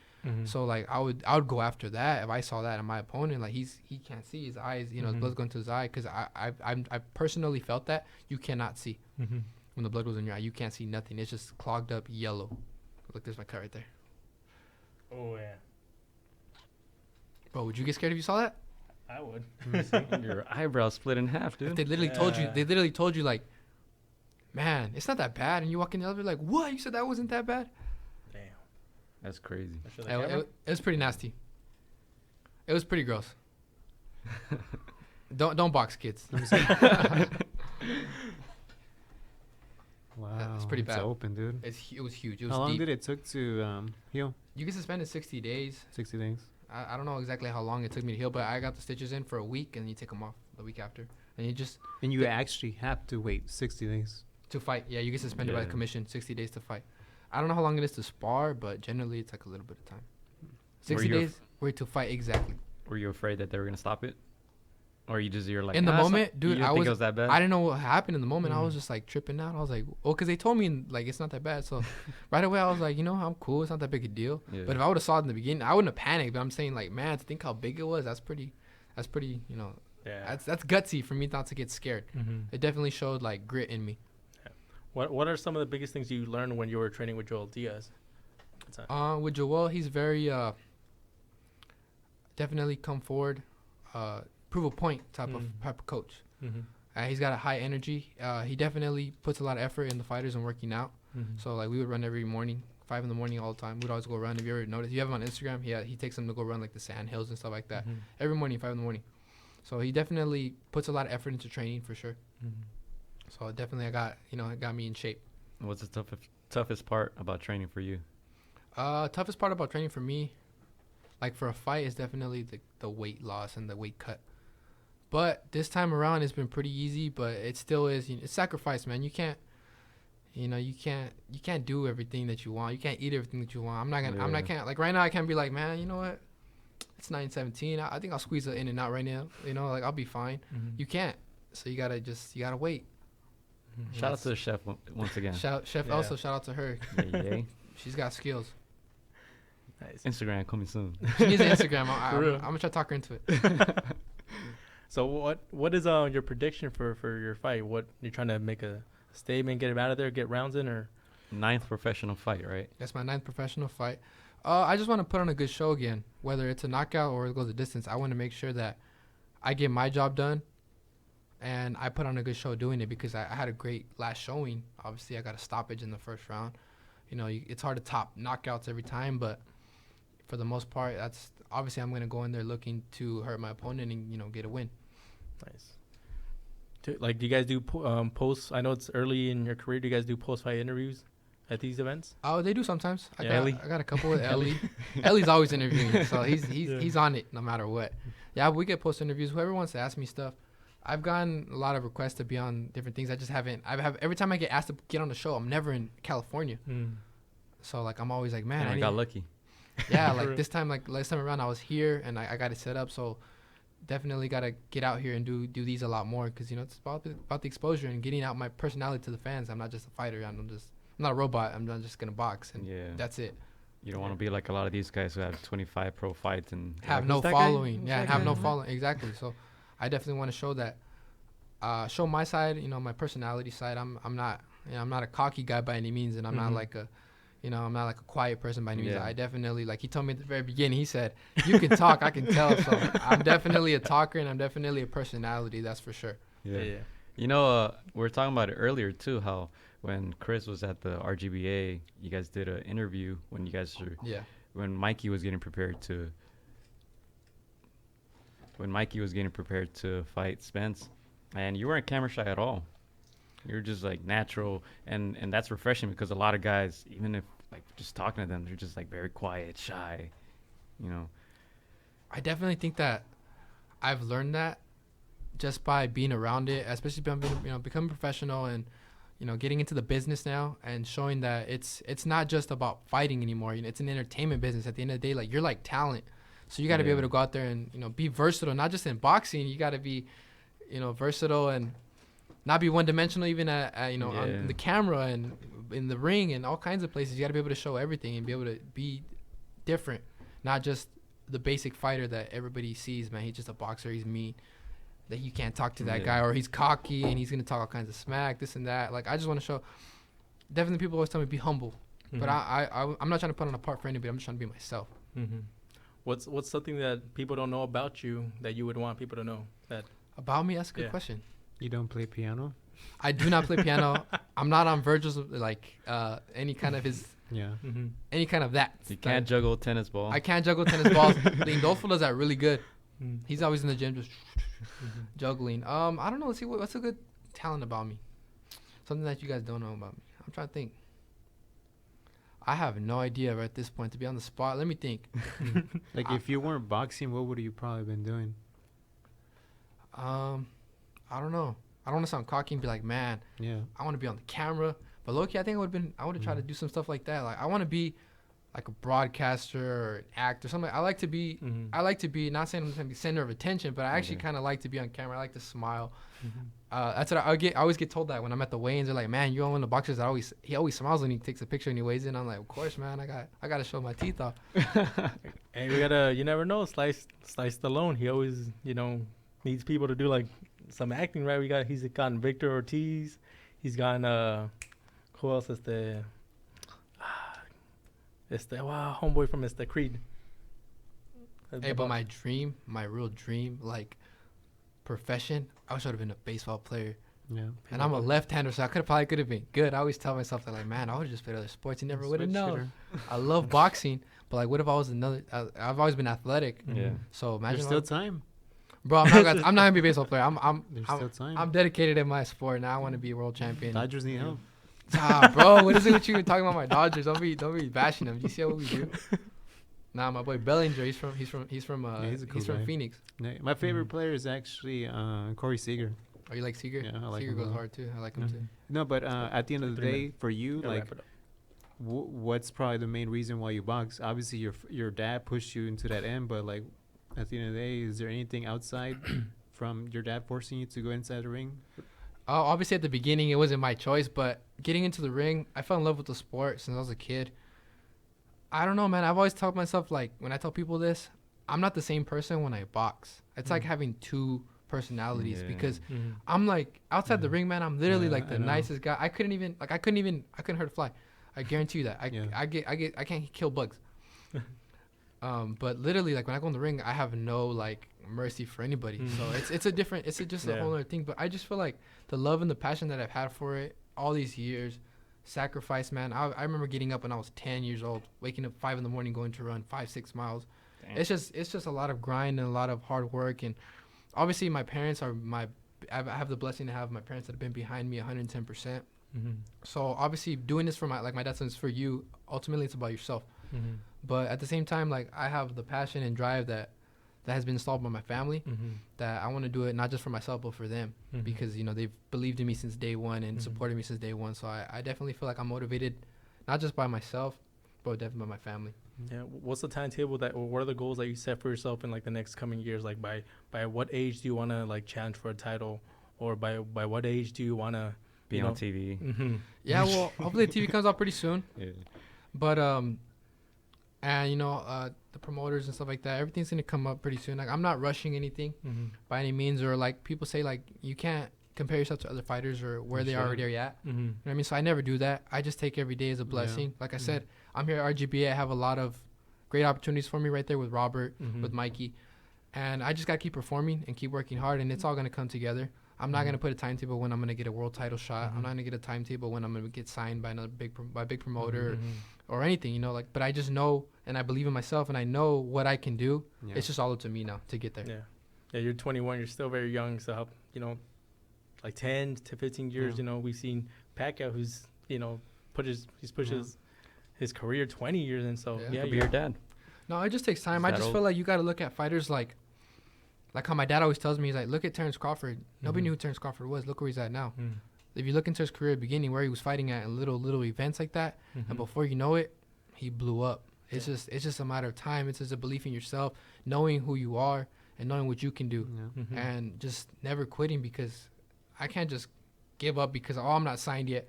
[SPEAKER 3] So like I would go after that if I saw that in my opponent, like he can't see his eyes, his blood's going to his eye, because I personally felt that you cannot see when the blood goes in your eye. You can't see nothing. It's just clogged up yellow. Look, there's my cut right there.
[SPEAKER 2] Oh yeah.
[SPEAKER 3] Bro, would you get scared if you saw that?
[SPEAKER 2] I would.
[SPEAKER 1] your eyebrows split in half, dude.
[SPEAKER 3] If they literally told you like, man, it's not that bad, and you walk in the elevator like, what? You said that wasn't that bad?
[SPEAKER 2] Damn.
[SPEAKER 1] That's crazy.
[SPEAKER 3] It was pretty nasty. It was pretty gross. Don't box kids.
[SPEAKER 4] Wow,
[SPEAKER 3] it's pretty bad.
[SPEAKER 4] It's open, dude.
[SPEAKER 3] It was huge. It was
[SPEAKER 4] How long
[SPEAKER 3] deep.
[SPEAKER 4] did it took to heal?
[SPEAKER 3] You get suspended 60 days.
[SPEAKER 4] 60 days.
[SPEAKER 3] I don't know exactly how long it took me to heal, but I got the stitches in for a week, and you take them off the week after, and
[SPEAKER 4] you actually have to wait 60 days
[SPEAKER 3] to fight. Yeah, you get suspended by the commission 60 days to fight. I don't know how long it is to spar, but generally it's like a little bit of time. 60 days to fight exactly.
[SPEAKER 1] Were you afraid that they were gonna stop it, or you're like
[SPEAKER 3] in the moment, dude?
[SPEAKER 1] I think it was that bad.
[SPEAKER 3] I didn't know what happened in the moment. I was just like tripping out. I was like, because they told me like it's not that bad. So right away I was like, I'm cool. It's not that big a deal. Yeah. But if I would have saw it in the beginning, I wouldn't have panicked. But I'm saying like, man, to think how big it was, that's pretty.
[SPEAKER 2] Yeah.
[SPEAKER 3] That's gutsy for me not to get scared. It definitely showed like grit in me.
[SPEAKER 2] Yeah. What are some of the biggest things you learned when you were training with Joel Diaz?
[SPEAKER 3] With Joel, he's very definitely come forward, prove a point type of coach. He's got a high energy. He definitely puts a lot of effort in the fighters and working out. So like we would run every morning 5 in the morning all the time. We'd always go run. If you ever noticed, you have him on Instagram. He takes him to go run like the sand hills and stuff like that every morning, 5 in the morning. So he definitely puts a lot of effort into training for sure. So definitely, it got me in shape.
[SPEAKER 1] What's the toughest part about training for you?
[SPEAKER 3] Toughest part about training for me, like for a fight, is definitely the weight loss and the weight cut. But this time around, it's been pretty easy. But it still is. It's sacrifice, man. You can't do everything that you want. You can't eat everything that you want. Like right now, I can't be like, man, you know what? It's 9:17. I think I'll squeeze it in and out right now. Like I'll be fine. You can't. So you gotta wait.
[SPEAKER 1] Shout out to the chef once again.
[SPEAKER 3] Also shout out to her.
[SPEAKER 1] Yeah.
[SPEAKER 3] She's got skills.
[SPEAKER 2] Nice.
[SPEAKER 1] Instagram coming soon.
[SPEAKER 3] She needs an Instagram. I'm gonna try to talk her into it.
[SPEAKER 2] So what is your prediction for your fight? What you're trying to make a statement, get him out of there, get rounds in, or
[SPEAKER 1] 9th professional fight, right?
[SPEAKER 3] That's my 9th professional fight. I just want to put on a good show again, whether it's a knockout or it goes the distance. I want to make sure that I get my job done, and I put on a good show doing it because I had a great last showing. Obviously, I got a stoppage in the first round. It's hard to top knockouts every time, but for the most part, that's obviously I'm going to go in there looking to hurt my opponent and, get a win.
[SPEAKER 2] Nice. Do you guys do posts? I know it's early in your career. Do you guys do post-fight interviews at these events?
[SPEAKER 3] Oh, they do sometimes. I got a couple with
[SPEAKER 2] Ellie.
[SPEAKER 3] Ellie's always interviewing, so he's on it no matter what. Yeah, we get post interviews. Whoever wants to ask me stuff. I've gotten a lot of requests to be on different things. I just haven't. Every time I get asked to get on the show, I'm never in California. So I'm always like, man,
[SPEAKER 1] I got lucky.
[SPEAKER 3] Yeah, this time last time around I was here and I got it set up. So definitely got to get out here and do these a lot more because it's about the exposure and getting out my personality to the fans. I'm not just a fighter. I'm not a robot. I'm not just gonna box and that's it.
[SPEAKER 1] You don't want to be like a lot of these guys who have 25 pro fights and
[SPEAKER 3] have no following. Yeah, have no following. Exactly. So I definitely want to show that. Show my side. My personality side. I'm not. I'm not a cocky guy by any means, and I'm not like a. I'm not like a quiet person by any means. I definitely, like he told me at the very beginning, he said, you can talk, I can tell. So I'm definitely a talker and I'm definitely a personality, that's for sure.
[SPEAKER 1] Yeah. We were talking about it earlier too, how when Chris was at the RGBA, you guys did an interview when you guys were, when Mikey was getting prepared to fight Spence, and you weren't camera shy at all. You're just like natural, and that's refreshing because a lot of guys, even if like just talking to them, they're just like very quiet, shy,
[SPEAKER 3] I definitely think that I've learned that just by being around it, especially becoming professional and getting into the business now and showing that it's not just about fighting anymore. It's an entertainment business. At the end of the day, like you're like talent, so you got to be able to go out there and be versatile, not just in boxing. You got to be versatile and not be one-dimensional even on the camera and in the ring and all kinds of places. You got to be able to show everything and be able to be different, not just the basic fighter that everybody sees, man. He's just a boxer. He's mean. That you can't talk to that guy, or he's cocky and he's going to talk all kinds of smack, this and that. Like, I just want to show. Definitely people always tell me be humble. But I'm not trying to put on a part for anybody. I'm just trying to be myself.
[SPEAKER 2] What's something that people don't know about you that you would want people to know?
[SPEAKER 3] About me? That's a good question.
[SPEAKER 4] You don't play piano?
[SPEAKER 3] I do not play piano. I'm not on Virgil's any kind of his any kind of that.
[SPEAKER 1] You can't juggle tennis ball.
[SPEAKER 3] I can't juggle tennis balls. Lindolfo does that really good. He's always in the gym just juggling. I don't know. Let's see what's a good talent about me. Something that you guys don't know about me. I'm trying to think. I have no idea right at this point, to be on the spot. Let me think.
[SPEAKER 4] If you weren't boxing, what would you probably been doing?
[SPEAKER 3] I don't know. I don't want to sound cocky and be like, man, I want to be on the camera. But low-key, I think I would have tried to do some stuff like that. Like, I want to be like a broadcaster or an actor, something. I like to be, not saying I'm going to be center of attention, but I actually kind of like to be on camera. I like to smile. That's what I always get told that when I'm at the weigh-ins. They're like, man, you're one of the boxers that he always smiles when he takes a picture and he weighs in. I'm like, of course, man, I got to show my teeth off.
[SPEAKER 2] Hey, we gotta, you never know, Slice Stallone. He always, needs people to do like some acting, right? He's gotten Victor Ortiz. He's gotten who else is the homeboy from Creed.
[SPEAKER 3] Hey, but my real dream, like profession, I wish I would have been a baseball player.
[SPEAKER 4] Yeah.
[SPEAKER 3] And I'm a left-hander, so I probably could have been good. I always tell myself that, like, man, I would have just played other sports. You never would have known. I love boxing, but like, what if I was another? I've always been athletic.
[SPEAKER 1] Yeah.
[SPEAKER 3] So imagine.
[SPEAKER 4] There's still time.
[SPEAKER 3] Bro, I'm not gonna be a baseball player.
[SPEAKER 4] There's still time.
[SPEAKER 3] I'm dedicated in my sport. Now I want to be a world champion.
[SPEAKER 4] Dodgers need help.
[SPEAKER 3] Bro, what is it with you talking about my Dodgers? Don't be bashing them. You see what we do? Nah, my boy Bellinger. He's from Phoenix.
[SPEAKER 4] Yeah, my favorite player is actually Corey Seager.
[SPEAKER 3] Oh, you like Seager?
[SPEAKER 4] Yeah, I like
[SPEAKER 3] Seager
[SPEAKER 4] him.
[SPEAKER 3] goes hard too. I like him too.
[SPEAKER 4] No, but at the end of the day, for you, like, what's probably the main reason why you box? Obviously, your dad pushed you into that end, but like, at the end of the day, is there anything outside from your dad forcing you to go inside the ring?
[SPEAKER 3] Obviously, at the beginning, it wasn't my choice, but getting into the ring, I fell in love with the sport since I was a kid. I don't know, man. I've always told myself, like, when I tell people this, I'm not the same person when I box. It's like having two personalities because I'm like outside the ring, man. I'm literally like the nicest guy. I couldn't hurt a fly. I guarantee you that. I can't kill bugs. But literally, like, when I go in the ring, I have no like mercy for anybody. So it's just a whole other thing. But I just feel like the love and the passion that I've had for it all these years, sacrifice, man. I remember getting up when I was 10 years old, waking up 5 a.m, going to run 5-6 miles. Damn. It's just a lot of grind and a lot of hard work. And obviously, my parents are I have the blessing to have my parents that have been behind me 110%. So obviously, doing this for my dad says, for you, ultimately it's about yourself. But at the same time, like, I have the passion and drive that has been installed by my family, that I want to do it not just for myself but for them, because they've believed in me since day one and supported me since day one. So I definitely feel like I'm motivated, not just by myself, but definitely by my family.
[SPEAKER 2] Yeah. What's the timetable or what are the goals that you set for yourself in like the next coming years? Like by what age do you want to like challenge for a title, or by what age do you want to
[SPEAKER 1] be on TV?
[SPEAKER 3] Yeah. Well, hopefully the TV comes out pretty soon. Yeah. But and the promoters and stuff like that, everything's gonna come up pretty soon. Like, I'm not rushing anything by any means, or like people say, like, you can't compare yourself to other fighters or where they already are at. You know what I mean? So I never do that. I just take every day as a blessing. Like I said, I'm here at RGBA. I have a lot of great opportunities for me right there with Robert, with Mikey, and I just gotta keep performing and keep working hard, and it's all gonna come together. I'm not gonna put a timetable when I'm gonna get a world title shot. I'm not gonna get a timetable when I'm gonna get signed by another big promoter or anything, but I just know, and I believe in myself, and I know what I can do. It's just all up to me now to get there.
[SPEAKER 2] Yeah. You're 21. You're still very young. So like 10 to 15 years. We've seen Pacquiao, who's pushed his career 20 years, and so
[SPEAKER 1] you're your dad.
[SPEAKER 3] No, it just takes time. I just feel like you got to look at fighters like how my dad always tells me. He's like, look at Terrence Crawford. Nobody knew who Terrence Crawford was. Look where he's at now. If you look into his career beginning, where he was fighting at little events like that, and before you know it, he blew up. It's just a matter of time. It's just a belief in yourself, knowing who you are and knowing what you can do, and just never quitting, because I can't just give up because I'm not signed yet.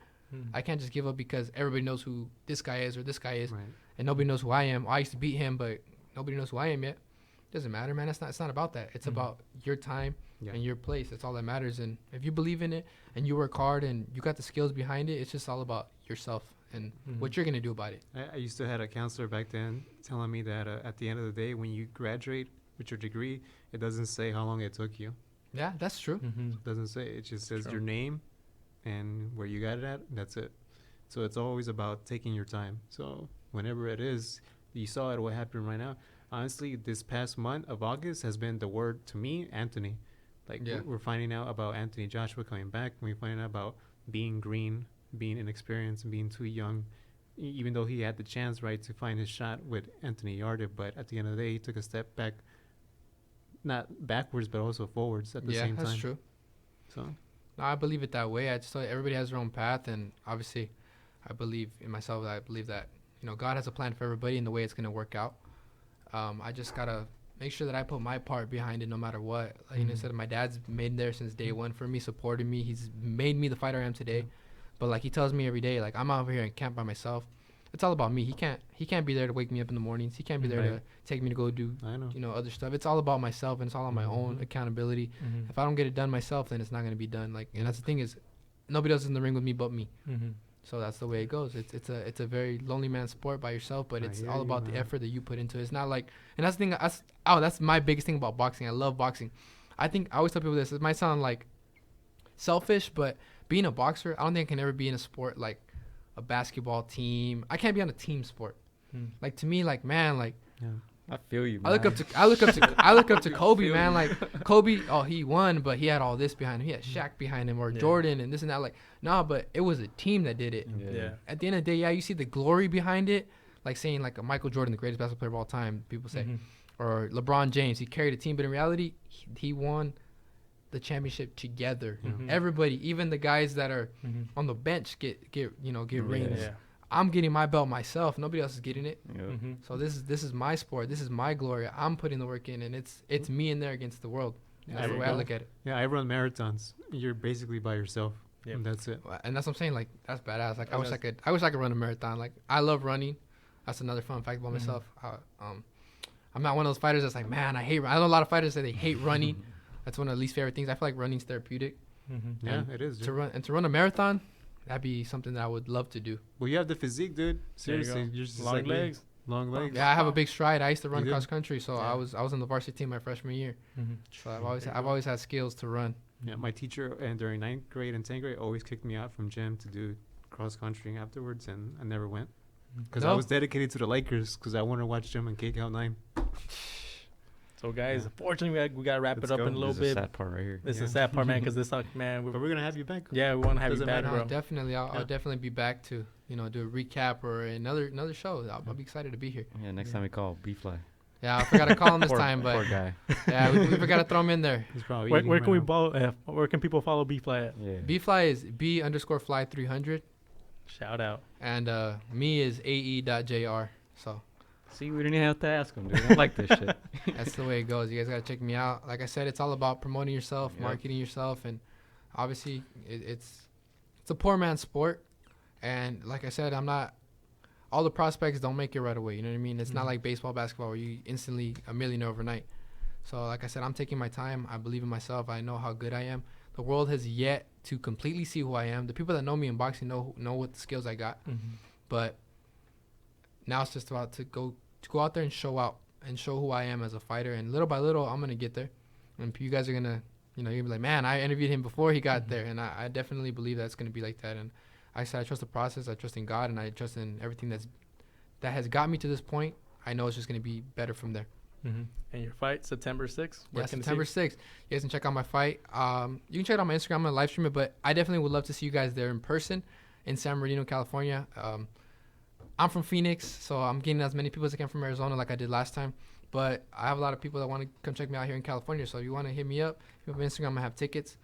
[SPEAKER 3] I can't just give up because everybody knows who this guy is or this guy is, and nobody knows who I am. I used to beat him, but nobody knows who I am yet. Doesn't matter, man. It's not about that. It's about your time and your place. That's all that matters. And if you believe in it and you work hard and you got the skills behind it, it's just all about yourself and what you're gonna do about it.
[SPEAKER 4] I used to have a counselor back then telling me that at the end of the day, when you graduate with your degree, it doesn't say how long it took you.
[SPEAKER 3] Yeah, that's true.
[SPEAKER 4] It doesn't say. It just says your name and where you got it at. That's it. So it's always about taking your time. So whenever it is, you saw it, what happened right now. Honestly, this past month of August has been the word to me, Anthony. Like, we're finding out about Anthony Joshua coming back. We're finding out about being green, being inexperienced, and being too young, even though he had the chance, right, to find his shot with Anthony Yarde. But at the end of the day, he took a step back, not backwards, but also forwards at the same time.
[SPEAKER 3] Yeah, that's true.
[SPEAKER 4] So,
[SPEAKER 3] no, I believe it that way. I just thought everybody has their own path, and obviously, I believe in myself. I believe that God has a plan for everybody and the way it's going to work out. I just gotta make sure that I put my part behind it, no matter what. Like I said, my dad's been there since day one for me, supported me. He's made me the fighter I am today. But like, he tells me every day, like, I'm out here in camp by myself. It's all about me. He can't be there to wake me up in the mornings. He can't be there to take me to go do other stuff. It's all about myself, and it's all on my own accountability. If I don't get it done myself, then it's not gonna be done. Like, and that's the thing is, nobody else is in the ring with me but me. So that's the way it goes. It's a very lonely man's sport by yourself, but it's all about the effort that you put into it. It's not like, and that's the thing. That's my biggest thing about boxing. I love boxing. I always tell people this. It might sound like selfish, but being a boxer, I don't think I can ever be in a sport like a basketball team. I can't be on a team sport. Like to me, like man, like
[SPEAKER 1] I feel you, man.
[SPEAKER 3] I look up to Kobe, man. Like Kobe, he won, but he had all this behind him. He had Shaq behind him, or Jordan, and this and that. Like, nah, but it was a team that did it.
[SPEAKER 2] Yeah.
[SPEAKER 3] At the end of the day, you see the glory behind it. Like saying like a Michael Jordan, the greatest basketball player of all time, people say, or LeBron James, he carried a team, but in reality, he won the championship together. Everybody, even the guys that are on the bench, get rings. Yeah. I'm getting my belt myself. Nobody else is getting it. So this is my sport. This is my glory. I'm putting the work in, and it's me in there against the world. That's the way I look at it.
[SPEAKER 4] Yeah, I run marathons. You're basically by yourself. And that's it.
[SPEAKER 3] And that's what I'm saying. Like that's badass. Like I wish I could run a marathon. Like I love running. That's another fun fact about myself. I'm not one of those fighters that's like, man, I hate. I know a lot of fighters say they hate running. That's one of the least favorite things. I feel like running's therapeutic.
[SPEAKER 4] Yeah, it is. Dude.
[SPEAKER 3] To run a marathon, that'd be something that I would love to do.
[SPEAKER 4] Well, you have the physique, dude. Seriously, you're just
[SPEAKER 2] long legs.
[SPEAKER 4] Long legs.
[SPEAKER 3] Yeah, I have a big stride. I used to run cross country, so I was on the varsity team my freshman year. So I've always had skills to run.
[SPEAKER 4] Yeah, my teacher and during 9th grade and 10th grade always kicked me out from gym to do cross country afterwards, and I never went because I was dedicated to the Lakers because I wanted to watch them and kick out 9.
[SPEAKER 2] So guys, unfortunately we gotta wrap it up in a little bit.
[SPEAKER 1] This is the sad part right here.
[SPEAKER 2] This is the sad part, man, because this man.
[SPEAKER 4] But we're gonna have you back.
[SPEAKER 2] Yeah, we want to have you back, bro.
[SPEAKER 3] Definitely, I'll definitely be back to do a recap or another show. I'll be excited to be here.
[SPEAKER 1] Yeah, next time we call B-Fly.
[SPEAKER 3] Yeah, I forgot to call him this time, but
[SPEAKER 1] poor guy.
[SPEAKER 3] Yeah, we forgot to throw him in there.
[SPEAKER 4] He's probably
[SPEAKER 2] where can people follow B-Fly at?
[SPEAKER 1] Yeah.
[SPEAKER 3] B-Fly is B_fly 300.
[SPEAKER 2] Shout out.
[SPEAKER 3] And me is AE.JR. So.
[SPEAKER 1] See, we didn't even have to ask him, dude. I don't like this shit.
[SPEAKER 3] That's the way it goes. You guys gotta check me out. Like I said, it's all about promoting yourself, marketing yourself, and obviously it's a poor man's sport. And like I said, all the prospects don't make it right away. You know what I mean? It's not like baseball, basketball, where you instantly a millionaire overnight. So like I said, I'm taking my time. I believe in myself. I know how good I am. The world has yet to completely see who I am. The people that know me in boxing know what the skills I got. But now it's just about to go out there and show who I am as a fighter. And little by little, I'm gonna get there. And you guys are gonna, you're gonna be like, man, I interviewed him before he got there. And I definitely believe that it's gonna be like that. And I said I trust the process. I trust in God, and I trust in everything that has got me to this point. I know it's just gonna be better from there.
[SPEAKER 2] And your fight, September 6th?
[SPEAKER 3] Yeah, September 6th. You guys can check out my fight. You can check it out on my Instagram. I'm gonna live stream it, but I definitely would love to see you guys there in person in San Bernardino, California. I'm from Phoenix, so I'm getting as many people as I can from Arizona like I did last time. But I have a lot of people that want to come check me out here in California. So if you want to hit me up, hit me on Instagram, I'm gonna have tickets,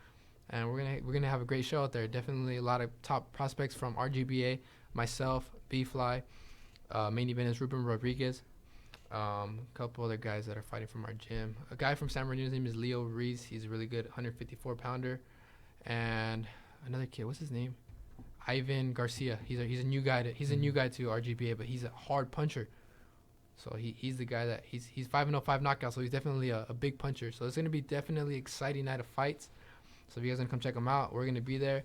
[SPEAKER 3] and we're gonna have a great show out there. Definitely a lot of top prospects from RGBA, myself, B-Fly, main event is Ruben Rodriguez, a couple other guys that are fighting from our gym. A guy from San Bernardino, his name is Leo Ruiz. He's a really good 154 pounder, and another kid. What's his name? Ivan Garcia. He's a new guy to RGBA, but he's a hard puncher. So he's the guy that he's 5-0, 5 knockouts. So he's definitely a big puncher. So it's gonna be definitely exciting night of fights. So if you guys gonna come check them out, we're gonna be there.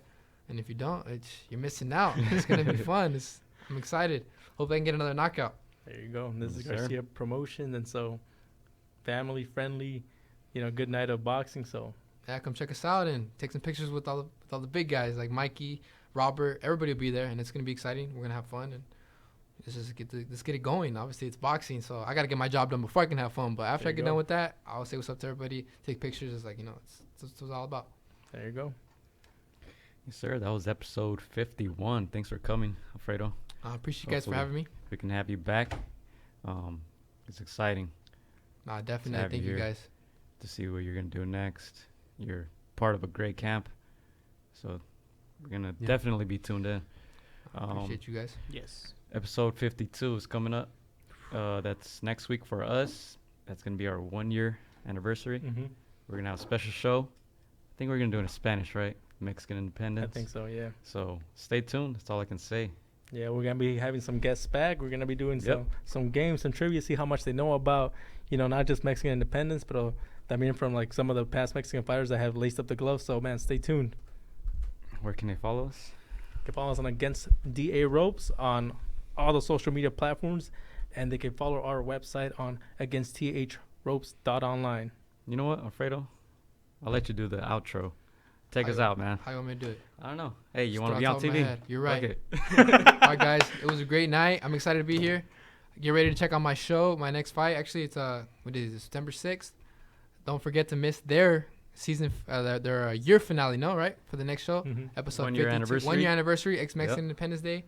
[SPEAKER 3] And if you don't, you're missing out. It's gonna be fun. I'm excited. Hope I can get another knockout.
[SPEAKER 2] There you go. And this is Garcia Promotion, and so family friendly, good night of boxing. So
[SPEAKER 3] yeah, come check us out and take some pictures with all the big guys like Mikey, Robert. Everybody will be there, and it's gonna be exciting. We're gonna have fun, and let's get it going. Obviously, it's boxing, so I gotta get my job done before I can have fun. But after I get done with that, I'll say what's up to everybody, take pictures. It's like it's what it's all about.
[SPEAKER 2] There you go.
[SPEAKER 1] Yes, sir. That was episode 51. Thanks for coming, Alfredo.
[SPEAKER 3] I appreciate you guys for having me.
[SPEAKER 1] We can have you back. It's exciting.
[SPEAKER 3] Definitely. Thank you guys.
[SPEAKER 1] To see what you're gonna do next. You're part of a great camp, so we're gonna definitely be tuned in.
[SPEAKER 3] Appreciate you guys.
[SPEAKER 2] Yes.
[SPEAKER 1] Episode 52 is coming up. That's next week for us. That's gonna be our 1-year anniversary. We're gonna have a special show. I think we're gonna do it in Spanish, right? Mexican independence.
[SPEAKER 2] I think so, yeah.
[SPEAKER 1] So stay tuned. That's all I can say.
[SPEAKER 2] Yeah, we're gonna be having some guests back. We're gonna be doing some games, some trivia, see how much they know about, not just Mexican independence, but from like some of the past Mexican fighters that have laced up the gloves. So man, stay tuned.
[SPEAKER 1] Where can they follow us?
[SPEAKER 2] You can follow us on Against Daropes on all the social media platforms, and they can follow our website on againstdaropes.online.
[SPEAKER 1] You know what, Alfredo? I'll let you do the outro. Take us out, man.
[SPEAKER 3] How you want me to do it?
[SPEAKER 1] I don't know. Hey, you
[SPEAKER 3] Just
[SPEAKER 1] want to
[SPEAKER 3] throw
[SPEAKER 1] be on
[SPEAKER 3] it off my
[SPEAKER 1] TV?
[SPEAKER 3] head. You're right.
[SPEAKER 1] Okay.
[SPEAKER 3] All right, guys. It was a great night. I'm excited to be here. Get ready to check out my show, my next fight. Actually, it's what is it, September 6th. Don't forget to miss their season, their year finale, no, right? For the next show, episode
[SPEAKER 1] 1 year
[SPEAKER 3] 52.
[SPEAKER 1] anniversary.
[SPEAKER 3] 1 year anniversary, ex-Mexican Independence Day.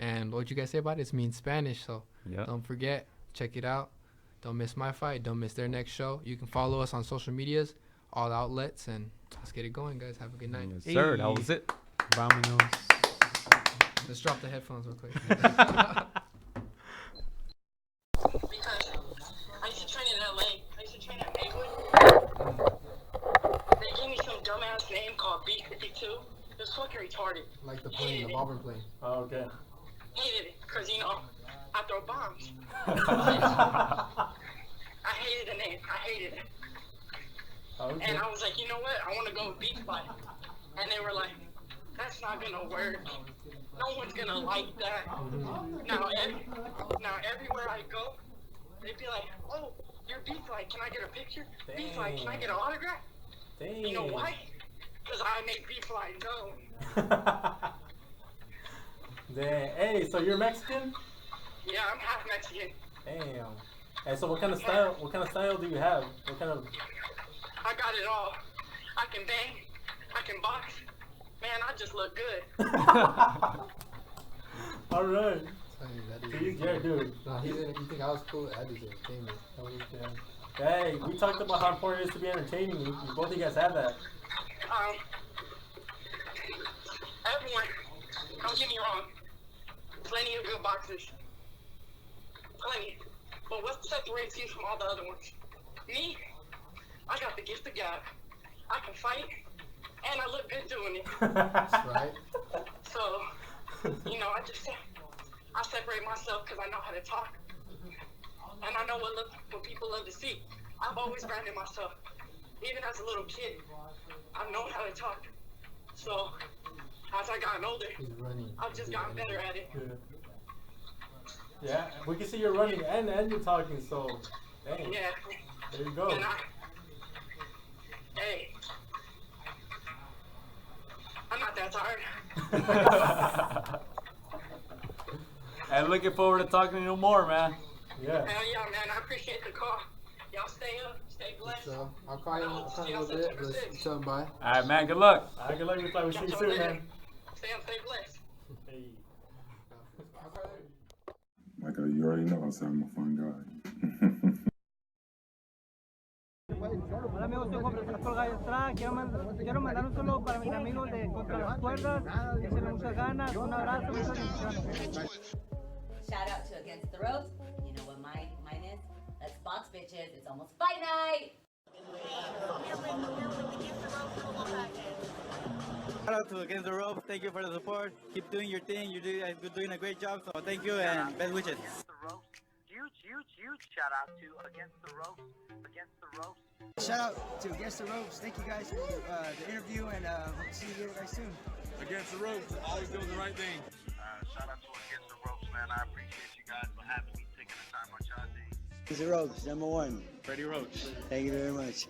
[SPEAKER 3] And what you guys say about it? It's me in Spanish, so don't forget, check it out. Don't miss my fight. Don't miss their next show. You can follow us on social medias, all outlets, and let's get it going, guys. Have a good night.
[SPEAKER 1] Yes, sir. That was it.
[SPEAKER 4] Vámonos.
[SPEAKER 3] Let's drop the headphones real quick.
[SPEAKER 5] Because I used to train in LA. I used to train at Maywood. They gave me some dumbass name called B52. It was fucking retarded.
[SPEAKER 3] Like the plane, the Auburn plane.
[SPEAKER 2] Oh, okay.
[SPEAKER 5] Hated it, because, you know, I throw bombs. I hated the name. I hated it.
[SPEAKER 2] Okay.
[SPEAKER 5] And I was like, you know what? I want to go with Beach Fight. And they were like, that's not going to work. No one's going to like that. Now everywhere I go, they'd be like, oh, you're Beach Fight. Can I get a picture? Beach Fight, can I get an autograph?
[SPEAKER 2] Dang.
[SPEAKER 5] You know why? Because I make Beach Fight known.
[SPEAKER 2] Dang. Hey, so you're Mexican?
[SPEAKER 5] Yeah, I'm half Mexican.
[SPEAKER 2] Damn. And so what kind of style do you have? What kind of
[SPEAKER 5] I got it all. I can bang. I can box. Man, I just look good.
[SPEAKER 2] All right.
[SPEAKER 3] He's
[SPEAKER 2] Yeah, dude.
[SPEAKER 3] No, you think I was cool? I was entertainment.
[SPEAKER 2] Hey, we talked about how important it is to be entertaining. You both of you guys have that.
[SPEAKER 5] Everyone, don't get me wrong. Plenty of good boxers. Plenty. But what separates you from all the other ones? Me, I got the gift of gab. I can fight, and I look good doing it.
[SPEAKER 3] That's right.
[SPEAKER 5] So, you know, I separate myself because I know how to talk. And I know what people love to see. I've always branded myself. Even as a little kid, I've known how to talk. So, as I gotten older, I've just gotten better at it.
[SPEAKER 2] Yeah, we can see you're running and you're talking, so dang.
[SPEAKER 5] Yeah.
[SPEAKER 2] There you go.
[SPEAKER 5] And hey, I'm not that tired.
[SPEAKER 1] And looking forward to talking to you more, man.
[SPEAKER 2] Yeah.
[SPEAKER 5] Hell yeah, man. I appreciate the call. Y'all stay up, stay blessed.
[SPEAKER 3] So I'll call you in a little bit. Let's tell him bye.
[SPEAKER 1] All right, man. Good luck.
[SPEAKER 2] All right, good luck with that. We'll see you soon, man.
[SPEAKER 5] Stay up, stay blessed.
[SPEAKER 2] Hey.
[SPEAKER 6] Michael, you already know I'm a fun guy.
[SPEAKER 7] Hola amigos, soy Alfredo Escarcega. Quiero mandar un saludo para mis amigos de Contra las Cuerdas. Échenle muchas ganas. Un abrazo, muchas bendiciones.
[SPEAKER 8] Shout out to Against the Ropes. You know what mine is? Let's box, bitches. It's almost fight night.
[SPEAKER 7] Shout out to Against the Ropes. Thank you for the support. Keep doing your thing. You're doing a great job. So thank you and best wishes.
[SPEAKER 9] Huge shout out to Against the Ropes.
[SPEAKER 7] Shout out to Against the Ropes. Thank you guys for the interview and hope to see you guys soon.
[SPEAKER 6] Against the ropes, always doing the right thing.
[SPEAKER 9] Shout out to Against the Ropes, man. I appreciate you guys for having me, taking the time out y'all day.
[SPEAKER 7] Against the Ropes, #1.
[SPEAKER 6] Freddie Roach.
[SPEAKER 7] Thank you very much.